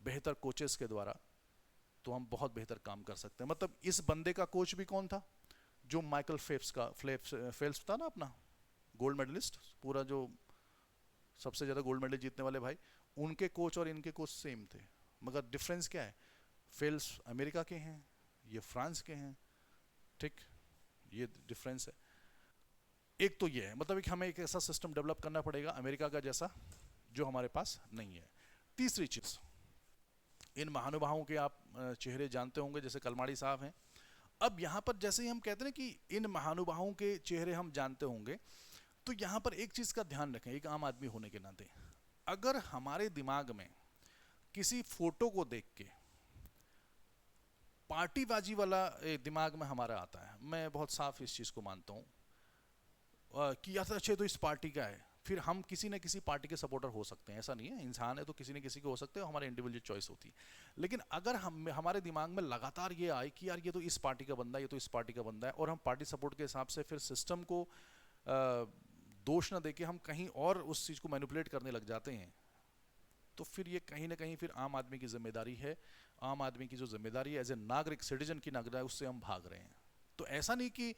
बेहतर कोचेस के द्वारा, तो हम बहुत बेहतर काम कर सकते हैं। मतलब इस बंदे का कोच भी कौन था? जो माइकल फेल्प्स था ना, अपना गोल्ड मेडलिस्ट, पूरा जो सबसे ज़्यादा गोल्ड मेडल जीतने वाले भाई, उनके कोच और इनके कोच सेम थे। मगर डिफरेंस क्या है? फेल्प्स अमेरिका के हैं, ये फ्रांस के हैं। ठीक, ये डिफरेंस है। एक तो ये है, मतलब एक हमें एक ऐसा सिस्टम डेवलप करना पड़ेगा अमेरिका का जैसा, जो हमारे पास नहीं है। तीसरी चीज़, इन महानुभावों के आप चेहरे जानते होंगे, जैसे कलमाड़ी साहब हैं। अब यहाँ पर जैसे ही हम कहते हैं कि इन महानुभावों के चेहरे हम जानते होंगे, तो यहाँ पर एक चीज़ का ध्यान रखें, एक आम आदमी होने के नाते, अगर हमारे दिमाग में किसी फोटो को देख के पार्टीबाजी वाला दिमाग में हमारा आता है, मैं बहुत साफ इस चीज़ को मानता हूँ कि यार अच्छे तो इस पार्टी का है, फिर हम किसी न किसी पार्टी के सपोर्टर हो सकते हैं, ऐसा नहीं है, इंसान है तो किसी न किसी को हो सकते हैं, हमारे इंडिविजुअल चॉइस होती है। लेकिन अगर हम हमारे दिमाग में लगातार ये आए कि यार ये तो इस पार्टी का बंदा है, ये तो इस पार्टी का बंदा है, और हम पार्टी सपोर्ट के हिसाब से फिर सिस्टम को दोष न देके हम कहीं और उस चीज़ को मैनिपुलेट करने लग जाते हैं, तो फिर ये कहीं ना कहीं फिर आम आदमी की जिम्मेदारी है, आम आदमी की जो जिम्मेदारी है एज ए नागरिक, सिटीजन की नागरिक, उससे हम भाग रहे हैं। तो ऐसा नहीं कि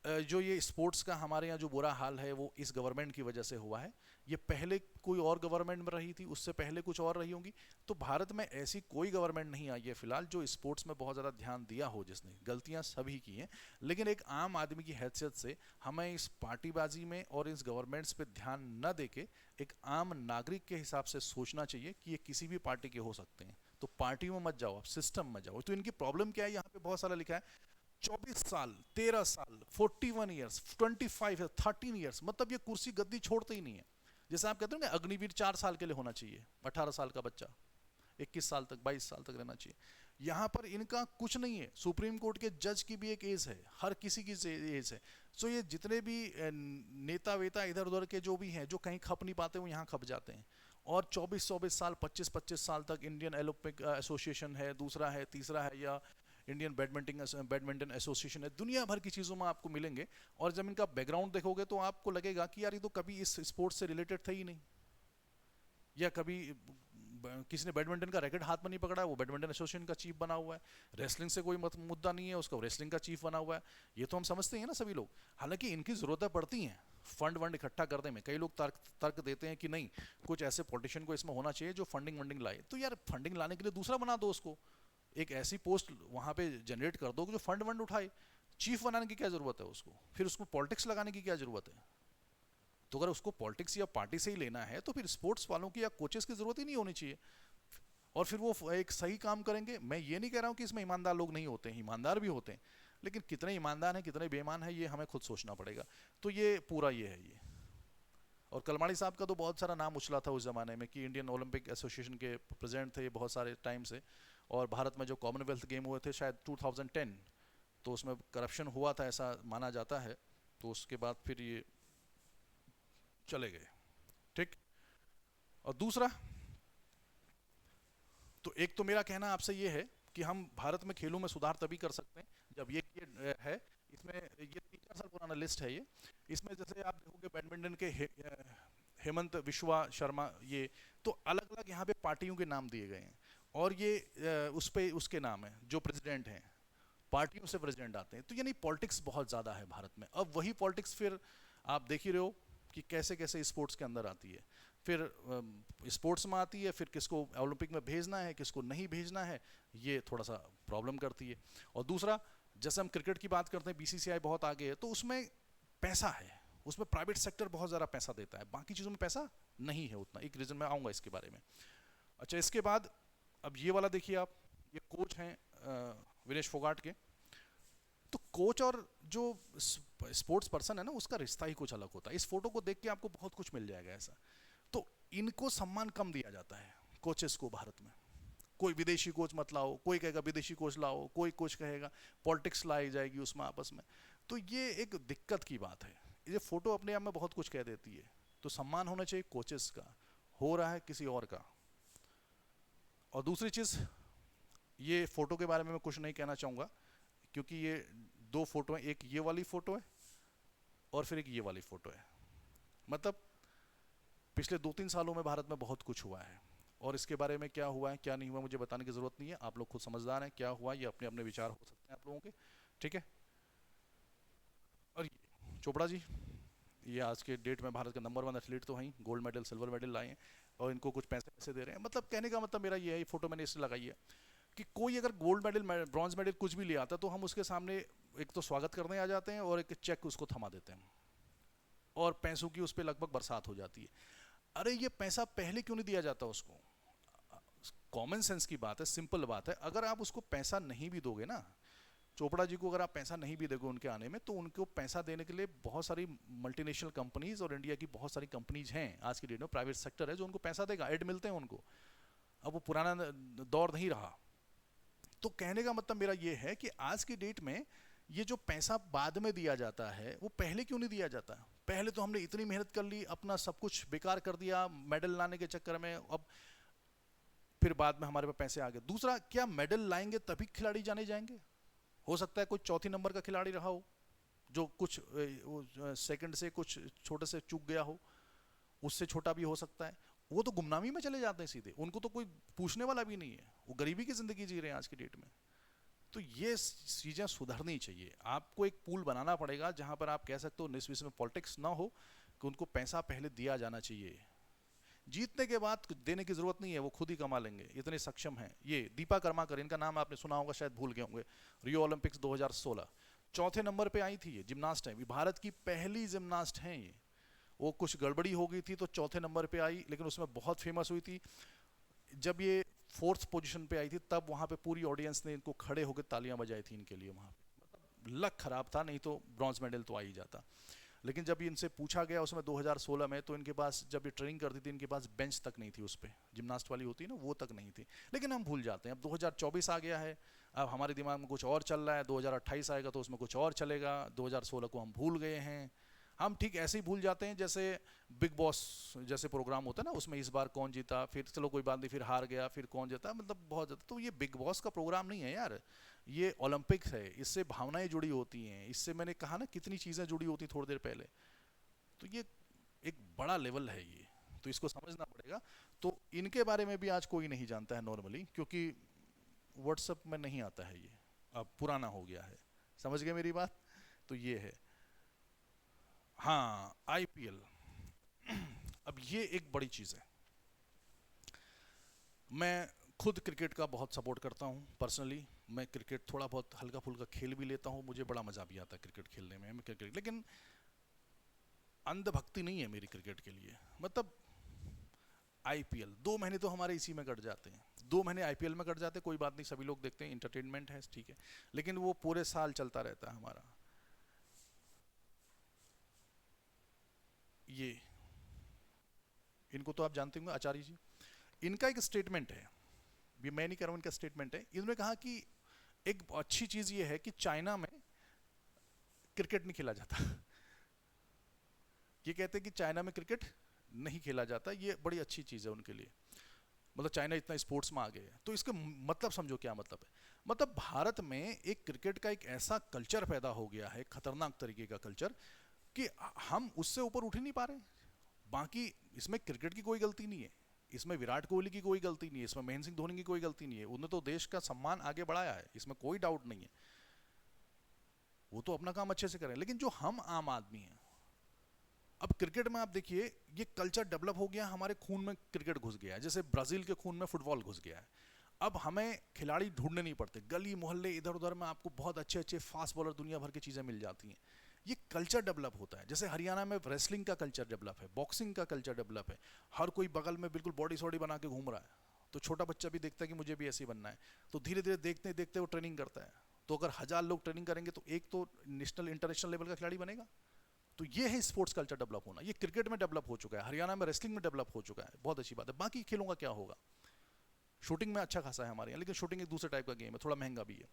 जो ये स्पोर्ट्स का हमारे यहाँ जो बुरा हाल है वो इस गवर्नमेंट की वजह से हुआ है, ये पहले कोई और गवर्नमेंट में रही थी, उससे पहले कुछ और रही होंगी। तो भारत में ऐसी कोई गवर्नमेंट नहीं आई है फिलहाल जो स्पोर्ट्स में बहुत ज़्यादा ध्यान दिया हो, जिसने गलतियाँ सभी की हैं, लेकिन एक आम आदमी की हैसियत से हमें इस पार्टीबाजी में और इस गवर्नमेंट्स पे ध्यान न देके एक आम नागरिक के हिसाब से सोचना चाहिए कि ये किसी भी पार्टी के हो सकते हैं। तो पार्टियों में मत जाओ, आप सिस्टम में जाओ। तो इनकी प्रॉब्लम क्या है, यहाँ पे बहुत सारा लिखा है 24 साल, 13 साल, 41 ईयर्स, 25 13 ईयर्स, मतलब ये कुर्सी गद्दी छोड़ते ही नहीं है। जैसे आप कहते हो ना अग्निवीर 4 साल के लिए होना चाहिए, 18 साल का बच्चा 21 साल तक, 22 साल तक रहना चाहिए। यहाँ पर इनका कुछ नहीं है। सुप्रीम कोर्ट के जज की भी एक एज है, हर किसी की एज है। सो ये जितने भी नेता वेता इधर उधर के जो भी हैं, जो कहीं खप नहीं पाते वो यहाँ खप जाते हैं। और 24-24 साल, 25-25 साल तक इंडियन ओलंपिक एसोसिएशन है, दूसरा है, तीसरा है, या इंडियन बैडमिंटन एसोसिएशन है, दुनिया भर की चीज़ों में आपको मिलेंगे। और जब इनका बैकग्राउंड देखोगे तो आपको लगेगा कि यार ये तो कभी इस स्पोर्ट्स से रिलेटेड थे ही नहीं, या कभी किसी ने बैडमिंटन का रैकेट हाथ में नहीं पकड़ा है, वो बैडमिंटन एसोसिएशन का चीफ बना हुआ है। रेसलिंग से कोई मुद्दा नहीं है, उसका रेसलिंग का चीफ बना हुआ है। ये तो हम समझते हैं ना सभी लोग। हालांकि इनकी ज़रूरतें पड़ती हैं फंड वंड इकट्ठा करने में। कई लोग तर्क देते हैं कि नहीं, कुछ ऐसे पॉलिटिशियन को इसमें होना चाहिए जो फंडिंग वंडिंग लाए। तो यार फंडिंग लाने के लिए दूसरा बना दो उसको, एक ऐसी पोस्ट वहाँ पे जनरेट कर दो जो फंड वंड उठाए। चीफ बनाने की क्या ज़रूरत है उसको, फिर उसको पॉलिटिक्स लगाने की क्या ज़रूरत है? तो अगर उसको पॉलिटिक्स या पार्टी से ही लेना है तो फिर स्पोर्ट्स वालों की या कोचेस की ज़रूरत ही नहीं होनी चाहिए, और फिर वो एक सही काम करेंगे। मैं ये नहीं कह रहा हूँ कि इसमें ईमानदार लोग नहीं होते हैं, ईमानदार भी होते हैं, लेकिन कितने ईमानदार हैं कितने बेईमान हैं ये हमें खुद सोचना पड़ेगा। तो ये पूरा ये है ये। और कलमाड़ी साहब का तो बहुत सारा नाम उछला था उस ज़माने में कि इंडियन ओलंपिक एसोसिएशन के प्रेसिडेंट थे बहुत सारे टाइम से। और भारत में जो कॉमनवेल्थ गेम हुए थे शायद 2010, तो उसमें करप्शन हुआ था ऐसा माना जाता है। तो उसके बाद फिर ये चले गए। ठीक। और दूसरा, तो एक तो मेरा कहना आपसे ये है कि हम भारत में खेलों में सुधार तभी कर सकते हैं जब ये है, इसमें ये 3-4 साल पुराना लिस्ट है ये। इसमें जैसे आप देखोगे बैडमिंटन के हेमंत विश्वा शर्मा, ये तो अलग अलग यहाँ पे पार्टियों के नाम दिए गए हैं, और ये उस पे उसके नाम है जो प्रेसिडेंट हैं, पार्टियों से प्रेसिडेंट आते हैं। तो यानी पॉलिटिक्स बहुत ज़्यादा है भारत में। अब वही पॉलिटिक्स फिर आप देख ही रहे हो कि कैसे कैसे स्पोर्ट्स के अंदर आती है, फिर स्पोर्ट्स में आती है, फिर किसको ओलंपिक में भेजना है किसको नहीं भेजना है, ये थोड़ा सा प्रॉब्लम करती है। और दूसरा, जैसे हम क्रिकेट की बात करते हैं, बीसीसीआई बहुत आगे है, तो उसमें पैसा है, उसमें प्राइवेट सेक्टर बहुत ज़्यादा पैसा देता है, बाकी चीज़ों में पैसा नहीं है उतना। एक रीज़न मैं आऊँगा इसके बारे में। अच्छा, इसके बाद अब ये वाला देखिए आप, ये कोच हैं विनेश फोगाट के। तो कोच और जो स्पोर्ट्स पर्सन है ना, उसका रिश्ता ही कुछ अलग होता है। इस फोटो को देख के आपको बहुत कुछ मिल जाएगा ऐसा। तो इनको सम्मान कम दिया जाता है कोचेस को भारत में। कोई विदेशी कोच मत लाओ, कोई कहेगा विदेशी कोच लाओ, कोई कोच कहेगा पॉलिटिक्स लाई जाएगी उसमें आपस में। तो ये एक दिक्कत की बात है। ये फोटो अपने आप में बहुत कुछ कह देती है। तो सम्मान होना चाहिए कोचेस का, हो रहा है किसी और का। और दूसरी चीज़, ये फोटो के बारे में मैं कुछ नहीं कहना चाहूँगा, क्योंकि ये दो फोटो हैं, एक ये वाली फोटो है और फिर एक ये वाली फोटो है। मतलब पिछले 2-3 सालों में भारत में बहुत कुछ हुआ है, और इसके बारे में क्या हुआ है क्या नहीं हुआ मुझे बताने की ज़रूरत नहीं है, आप लोग खुद समझदार हैं। क्या हुआ ये अपने अपने विचार हो सकते हैं आप लोगों के, ठीक है। और ये चोपड़ा जी, ये आज के डेट में भारत का नंबर 1 एथलीट तो हैं, गोल्ड मेडल सिल्वर मेडल लाए हैं, और इनको कुछ पैसे पैसे दे रहे हैं। मतलब कहने का मतलब मेरा ये है, ये फोटो मैंने इसलिए लगाई है कि कोई अगर गोल्ड मेडल ब्रॉन्ज मेडल कुछ भी ले आता तो हम उसके सामने एक तो स्वागत करने आ जाते हैं और एक चेक उसको थमा देते हैं, और पैसों की उस पर लगभग बरसात हो जाती है। अरे ये पैसा पहले क्यों नहीं दिया जाता उसको? कॉमन सेंस की बात है, सिंपल बात है। अगर आप उसको पैसा नहीं भी दोगे ना, चोपड़ा जी को अगर आप पैसा नहीं भी दोगे उनके आने में, तो उनको पैसा देने के लिए बहुत सारी मल्टीनेशनल कंपनीज और इंडिया की बहुत सारी कंपनीज हैं आज की डेट में, प्राइवेट सेक्टर है जो उनको पैसा देगा, एड मिलते हैं उनको। अब वो पुराना दौर नहीं रहा। तो कहने का मतलब मेरा ये है कि आज की डेट में ये जो पैसा बाद में दिया जाता है वो पहले क्यों नहीं दिया जाता? पहले तो हमने इतनी मेहनत कर ली, अपना सब कुछ बेकार कर दिया मेडल लाने के चक्कर में, अब फिर बाद में हमारे पास पैसे आ गए। दूसरा, क्या मेडल लाएंगे तभी खिलाड़ी जाने जाएंगे? हो सकता है कोई चौथी नंबर का खिलाड़ी रहा हो जो कुछ सेकंड से कुछ छोटे से चूक गया हो, उससे छोटा भी हो सकता है, वो तो गुमनामी में चले जाते हैं सीधे, उनको तो कोई पूछने वाला भी नहीं है, वो गरीबी की जिंदगी जी रहे हैं आज की डेट में। तो ये चीज़ें सुधरनी चाहिए। आपको एक पूल बनाना पड़ेगा जहां पर आप कह सकते हो निस में पॉलिटिक्स ना हो, कि उनको पैसा पहले दिया जाना चाहिए। जीतने के बाद देने की जरूरत नहीं है, वो खुद ही कमा लेंगे, इतने सक्षम हैं। ये दीपा कर्माकर, इनका नाम आपने सुना होगा, शायद भूल गए होंगे। रियो ओलंपिक्स 2016 चौथे नंबर पे आई थी। ये जिम्नास्ट है, भारत की पहली जिम्नास्ट हैं ये। वो कुछ गड़बड़ी हो गई थी तो चौथे नंबर पे आई, लेकिन उसमें बहुत फेमस हुई थी। जब ये 4th पोजीशन पे आई थी तब वहाँ पे पूरी ऑडियंस ने इनको खड़े होकर तालियां बजाई थी इनके लिए वहाँ पे। मतलब लक खराब था, नहीं तो ब्रॉन्ज मेडल तो आ ही जाता। लेकिन जब इनसे पूछा गया उसमें 2016 में, तो इनके पास जब ये ट्रेनिंग करती थी इनके पास बेंच तक नहीं थी, उस पर जिम्नास्ट वाली होती है ना, वो तक नहीं थी। लेकिन हम भूल जाते हैं। अब 2024 आ गया है, अब हमारे दिमाग में कुछ और चल रहा है, 2028 आएगा तो उसमें कुछ और चलेगा, 2016 को हम भूल गए हैं। हम ठीक ऐसे ही भूल जाते हैं जैसे बिग बॉस जैसे प्रोग्राम होता है ना, उसमें इस बार कौन जीता, फिर चलो कोई बात नहीं, फिर हार गया, फिर कौन जीता, मतलब बहुत ज़्यादा। तो ये बिग बॉस का प्रोग्राम नहीं है यार, ये ओलंपिक्स है, इससे भावनाएं जुड़ी होती हैं, इससे मैंने कहा ना कितनी चीज़ें जुड़ी होती थोड़ी देर पहले। तो ये एक बड़ा लेवल है ये, तो इसको समझना पड़ेगा। तो इनके बारे में भी आज कोई नहीं जानता है नॉर्मली, क्योंकि व्हाट्सएप में नहीं आता है, ये अब पुराना हो गया है। समझ गए मेरी बात? तो ये है। हाँ, आईपीएल। अब ये एक बड़ी चीज़ है। मैं खुद क्रिकेट का बहुत सपोर्ट करता हूँ पर्सनली। मैं क्रिकेट थोड़ा बहुत हल्का फुल्का खेल भी लेता हूँ, मुझे बड़ा मज़ा भी आता है क्रिकेट खेलने में। मैं क्रिकेट, लेकिन अंधभक्ति नहीं है मेरी क्रिकेट के लिए। मतलब आईपीएल 2 महीने तो हमारे इसी में कट जाते हैं, 2 महीने आईपीएल में कट जाते हैं, कोई बात नहीं, सभी लोग देखते हैं, इंटरटेनमेंट है, ठीक है। लेकिन वो पूरे साल चलता रहता है हमारा। ये इनको तो आप जानते होंगे, आचार्य जी। इनका एक स्टेटमेंट है, ये मैं नहीं कह रहा हूँ, इनका स्टेटमेंट है। इन्होंने कहा कि एक अच्छी चीज़ ये है कि चाइना में क्रिकेट नहीं खेला जाता। ये कहते हैं कि चाइना में क्रिकेट नहीं खेला जाता, ये बड़ी अच्छी चीज़ है उनके लिए। मतलब चाइना इतना स्पोर्ट्स में आ गए हैं, तो इसका मतलब समझो क्या मतलब है। मतलब भारत में एक क्रिकेट का एक ऐसा कल्चर पैदा हो गया है, खतरनाक तरीके का कल्चर, कि हम उससे ऊपर उठ ही नहीं पा रहे। बाकी इसमें क्रिकेट की कोई गलती नहीं है, इसमें विराट कोहली की कोई गलती नहीं है, इसमें महेंद्र सिंह धोनी की कोई गलती नहीं है। उन्होंने तो देश का सम्मान आगे बढ़ाया है, इसमें कोई डाउट नहीं है, वो तो अपना काम अच्छे से करें। लेकिन जो हम आम आदमी हैं, अब क्रिकेट में आप देखिए, ये कल्चर डेवलप हो गया, हमारे खून में क्रिकेट घुस गया है, जैसे ब्राजील के खून में फुटबॉल घुस गया है। अब हमें खिलाड़ी ढूंढने नहीं पड़ते, गली मोहल्ले इधर उधर में आपको बहुत अच्छे अच्छे फास्ट बॉलर दुनिया भर की चीज़ें मिल जाती हैं। ये कल्चर डेवलप होता है। जैसे हरियाणा में रेसलिंग का कल्चर डेवलप है, बॉक्सिंग का कल्चर डेवलप है, हर कोई बगल में बिल्कुल बॉडी सॉडी बना के घूम रहा है, तो छोटा बच्चा भी देखता है कि मुझे भी ऐसे ही बनना है, तो धीरे धीरे देखते देखते वो ट्रेनिंग करता है। तो अगर 1000 लोग ट्रेनिंग करेंगे तो एक तो नेशनल इंटरनेशनल लेवल का खिलाड़ी बनेगा। तो ये है स्पोर्ट्स कल्चर डेवलप होना। ये क्रिकेट में डेवलप हो चुका है, हरियाणा में रेसलिंग में डेवलप हो चुका है, बहुत अच्छी बात है। बाकी खेलों का क्या होगा? शूटिंग में अच्छा खासा है हमारे यहाँ, लेकिन शूटिंग एक दूसरे टाइप का गेम है, थोड़ा महंगा भी है।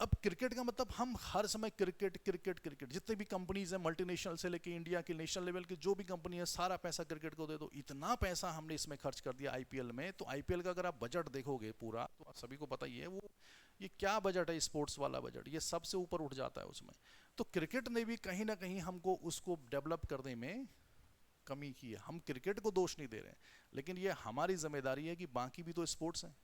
अब क्रिकेट का मतलब हम हर समय क्रिकेट क्रिकेट क्रिकेट, जितने भी कंपनीज हैं मल्टीनेशनल से लेके इंडिया की नेशनल लेवल की जो भी कंपनी है, सारा पैसा क्रिकेट को दे दो। इतना पैसा हमने इसमें खर्च कर दिया आईपीएल में। तो आईपीएल का अगर आप बजट देखोगे पूरा, तो सभी को पता ही है वो ये क्या बजट है, स्पोर्ट्स वाला बजट, ये सबसे ऊपर उठ जाता है उसमें। तो क्रिकेट ने भी कहीं ना कहीं हमको उसको डेवलप करने में कमी की है। हम क्रिकेट को दोष नहीं दे रहे हैं, लेकिन ये हमारी जिम्मेदारी है कि बाकी भी तो स्पोर्ट्स हैं,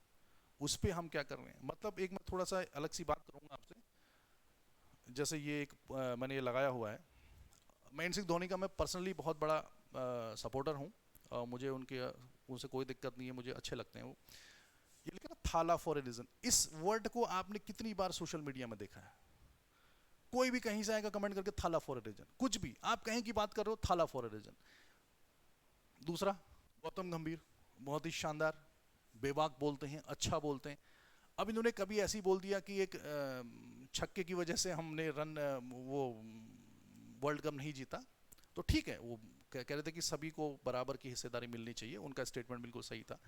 उस पर हम क्या कर रहे हैं। मतलब एक मैं थोड़ा सा अलग सी बात करूंगा आपसे। जैसे ये एक मैंने ये लगाया हुआ है, महेंद्र सिंह धोनी का मैं पर्सनली बहुत बड़ा सपोर्टर हूँ, और मुझे उनसे कोई दिक्कत नहीं है, मुझे अच्छे लगते हैं वो। ये लिखा ना थाला फॉर ए रीजन, इस वर्ड को आपने कितनी बार सोशल मीडिया में देखा है? कोई भी कहीं से आएगा कमेंट करके थाला फॉर ए रीजन, कुछ भी आप कहीं की बात कर रहे हो, थाला फॉर ए रीजन। दूसरा, गौतम गंभीर बहुत ही शानदार, बेबाक बोलते हैं, अच्छा बोलते हैं। अब इन्होंने कभी ऐसी बोल दिया कि एक छक्के की वजह से हमने वो वर्ल्ड कप नहीं जीता, तो ठीक है, वो कह रहे थे कि सभी को बराबर की हिस्सेदारी मिलनी चाहिए, उनका स्टेटमेंट बिल्कुल सही था।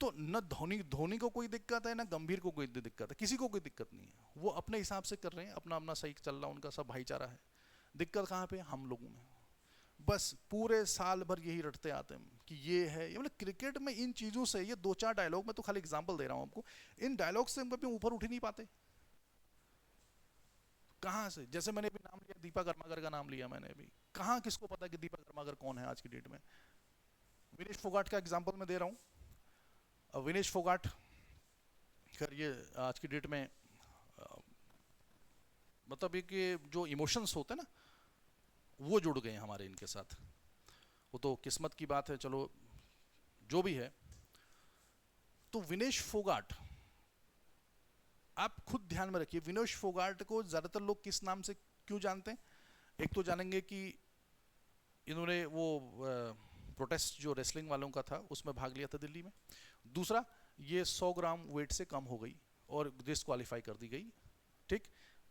तो न धोनी को कोई दिक्कत है, ना गंभीर को कोई दिक्कत है, किसी को कोई दिक्कत नहीं है, वो अपने हिसाब से कर रहे हैं, अपना अपना सही चल रहा है, उनका सब भाईचारा है। दिक्कत कहाँ पे? हम लोगों में। बस पूरे साल भर यही रटते आते हैं कि ये है, ये मतलब क्रिकेट में इन चीज़ों से, ये 2-4 डायलॉग में तो खाली एग्जांपल दे रहा हूँ आपको, इन डायलॉग से हम कभी ऊपर उठ ही नहीं पाते। कहाँ से? जैसे मैंने अभी नाम लिया, दीपा कर्माकर का नाम लिया मैंने अभी, कहाँ किसको पता कि दीपा कर्माकर कौन है आज की डेट में? विनेश फोगाट का एग्जांपल मैं दे रहा हूँ। विनेश फोगाट, खैर ये आज की डेट में मतलब एक जो इमोशंस होते हैं ना, वो जुड़ गए हमारे इनके साथ। वो तो किस्मत की बात है, चलो जो भी है। तो विनेश फोगाट, आप खुद ध्यान में रखिए, विनेश फोगाट को ज्यादातर लोग किस नाम से क्यों जानते हैं? एक तो जानेंगे कि इन्होंने वो प्रोटेस्ट जो रेसलिंग वालों का था उसमें भाग लिया था दिल्ली में। दूसरा, ये 100 ग्राम वेट से कम हो गई और डिस्क्वालीफाई कर दी गई, ठीक।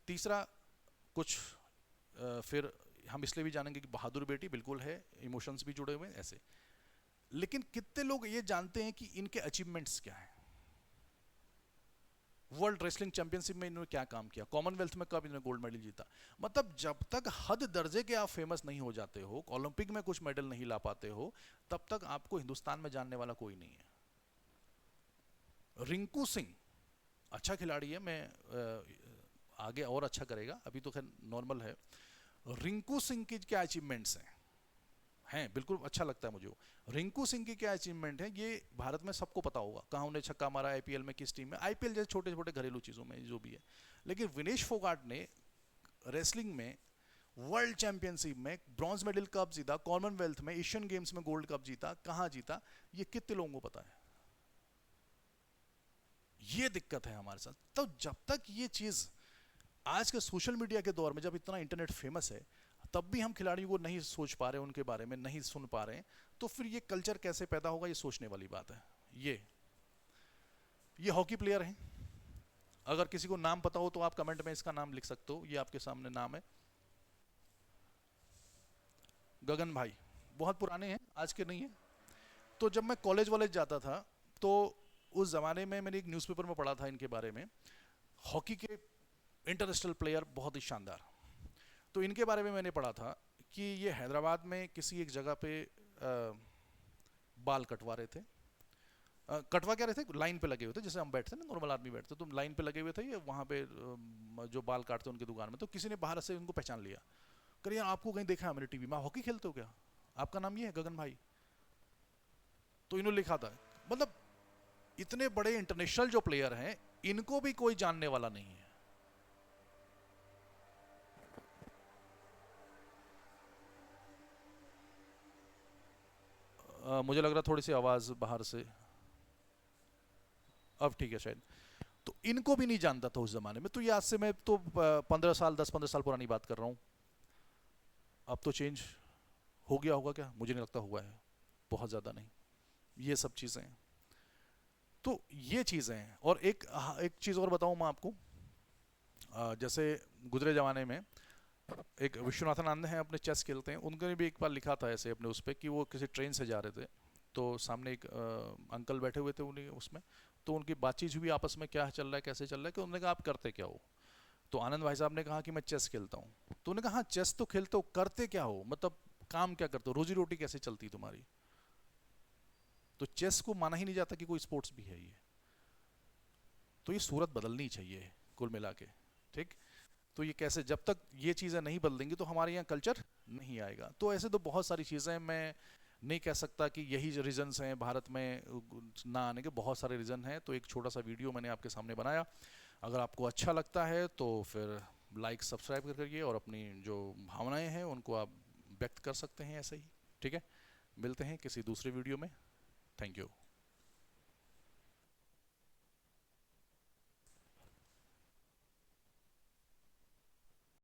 तीसरा, कुछ फिर हम इसलिए भी जानेंगे कि बहादुर बेटी बिल्कुल है, इमोशंस भी जुड़े हुए हैं ऐसे। लेकिन कितने लोग ये जानते हैं कि इनके अचीवमेंट्स क्या हैं? वर्ल्ड रेसलिंग चैंपियनशिप में इन्होंने क्या काम किया, कॉमनवेल्थ में कब इन्होंने गोल्ड मेडल जीता। मतलब जब तक हद दर्जे के आप फेमस नहीं हो जाते हो, ओलंपिक में कुछ मेडल नहीं ला पाते हो, तब तक आपको हिंदुस्तान में जानने वाला कोई नहीं है। रिंकू सिंह अच्छा खिलाड़ी है, मैं आगे और अच्छा करेगा, अभी तो खैर नॉर्मल है। रिंकू सिंह की क्या अचीवमेंट्स हैं बिल्कुल अच्छा लगता है मुझे वो। रिंकू सिंह की क्या अचीवमेंट है, ये भारत में सबको पता होगा, कहाँ उन्हें छक्का मारा आईपीएल में, किस टीम में, आईपीएल जैसे छोटे छोटे घरेलू चीज़ों में जो भी है। लेकिन विनेश फोगाट ने रेसलिंग में वर्ल्ड चैंपियनशिप में ब्रॉन्ज मेडल कब जीता, कॉमनवेल्थ में, एशियन गेम्स में गोल्ड कप जीता, कहाँ जीता, ये कितने लोगों को पता है? ये दिक्कत है हमारे साथ। तो जब तक ये चीज़ आज के सोशल मीडिया के दौर में, जब इतना इंटरनेट फेमस है, तब भी हम खिलाड़ियों को नहीं सोच पा रहे, उनके बारे में नहीं सुन पा रहे हैं, तो फिर ये कल्चर कैसे पैदा होगा, ये सोचने वाली बात है। ये हॉकी प्लेयर हैं, अगर किसी को नाम पता हो तो आप कमेंट में इसका नाम लिख सकते हो, ये आपके सामने नाम है, गगन भाई। बहुत पुराने हैं, आज के नहीं है। तो जब मैं कॉलेज जाता था, तो उस जमाने में मैंने एक न्यूज़पेपर में पढ़ा था इनके बारे में, हॉकी के इंटरनेशनल प्लेयर बहुत ही शानदार। तो इनके बारे में मैंने पढ़ा था कि ये हैदराबाद में किसी एक जगह पे बाल कटवा रहे थे, कटवा क्या रहे थे, लाइन पे लगे हुए थे, जैसे हम बैठते ना, नॉर्मल आदमी बैठते, तो लाइन पे लगे हुए थे ये, वहाँ पे जो बाल काटते उनकी दुकान में। तो किसी ने बाहर से उनको पहचान लिया, करिए आपको कहीं देखा है मैंने टीवी में, हॉकी खेलते हो क्या, आपका नाम ये है गगन भाई? तो इन्होंने लिखा था, मतलब इतने बड़े इंटरनेशनल जो प्लेयर हैं, इनको भी कोई जानने वाला नहीं है। मुझे लग रहा थोड़ी सी आवाज़ बाहर से, अब ठीक है शायद। तो इनको भी नहीं जानता था उस ज़माने में, तो ये आज से मैं तो 15 साल 10-15 साल पुरानी बात कर रहा हूँ। अब तो चेंज हो गया होगा क्या, मुझे नहीं लगता हुआ है, बहुत ज़्यादा नहीं। ये सब चीज़ें हैं, तो ये चीज़ें हैं। और एक चीज़ और बताऊँ मैं आपको, जैसे गुजरे ज़माने में एक विश्वनाथन आनंद हैं, अपने चेस खेलते हैं, उनने भी एक बार लिखा था ऐसे अपने उस पर कि वो किसी ट्रेन से जा रहे थे, तो सामने एक अंकल बैठे हुए थे उन्हीं उसमें, तो उनकी बातचीत हुई आपस में, क्या चल रहा है कैसे चल रहा है, कि उन्होंने कहा आप करते क्या हो, तो आनंद भाई साहब ने कहा कि मैं चेस खेलता हूँ। तो उन्होंने कहा हाँ चेस तो खेलते हो, करते क्या हो, मतलब काम क्या करते हो, रोजी रोटी कैसे चलती तुम्हारी। तो चेस को माना ही नहीं जाता कि कोई स्पोर्ट्स भी है ये। तो ये सूरत बदलनी चाहिए कुल मिला के, ठीक। तो ये कैसे, जब तक ये चीज़ें नहीं बदलेंगी तो हमारे यहाँ कल्चर नहीं आएगा। तो ऐसे तो बहुत सारी चीज़ें, मैं नहीं कह सकता कि यही रीजंस हैं भारत में ना आने के, बहुत सारे रीज़न हैं। तो एक छोटा सा वीडियो मैंने आपके सामने बनाया, अगर आपको अच्छा लगता है तो फिर लाइक सब्सक्राइब कर करिए, और अपनी जो भावनाएं हैं उनको आप व्यक्त कर सकते हैं ऐसे ही, ठीक है। मिलते हैं किसी दूसरे वीडियो में। Thank you.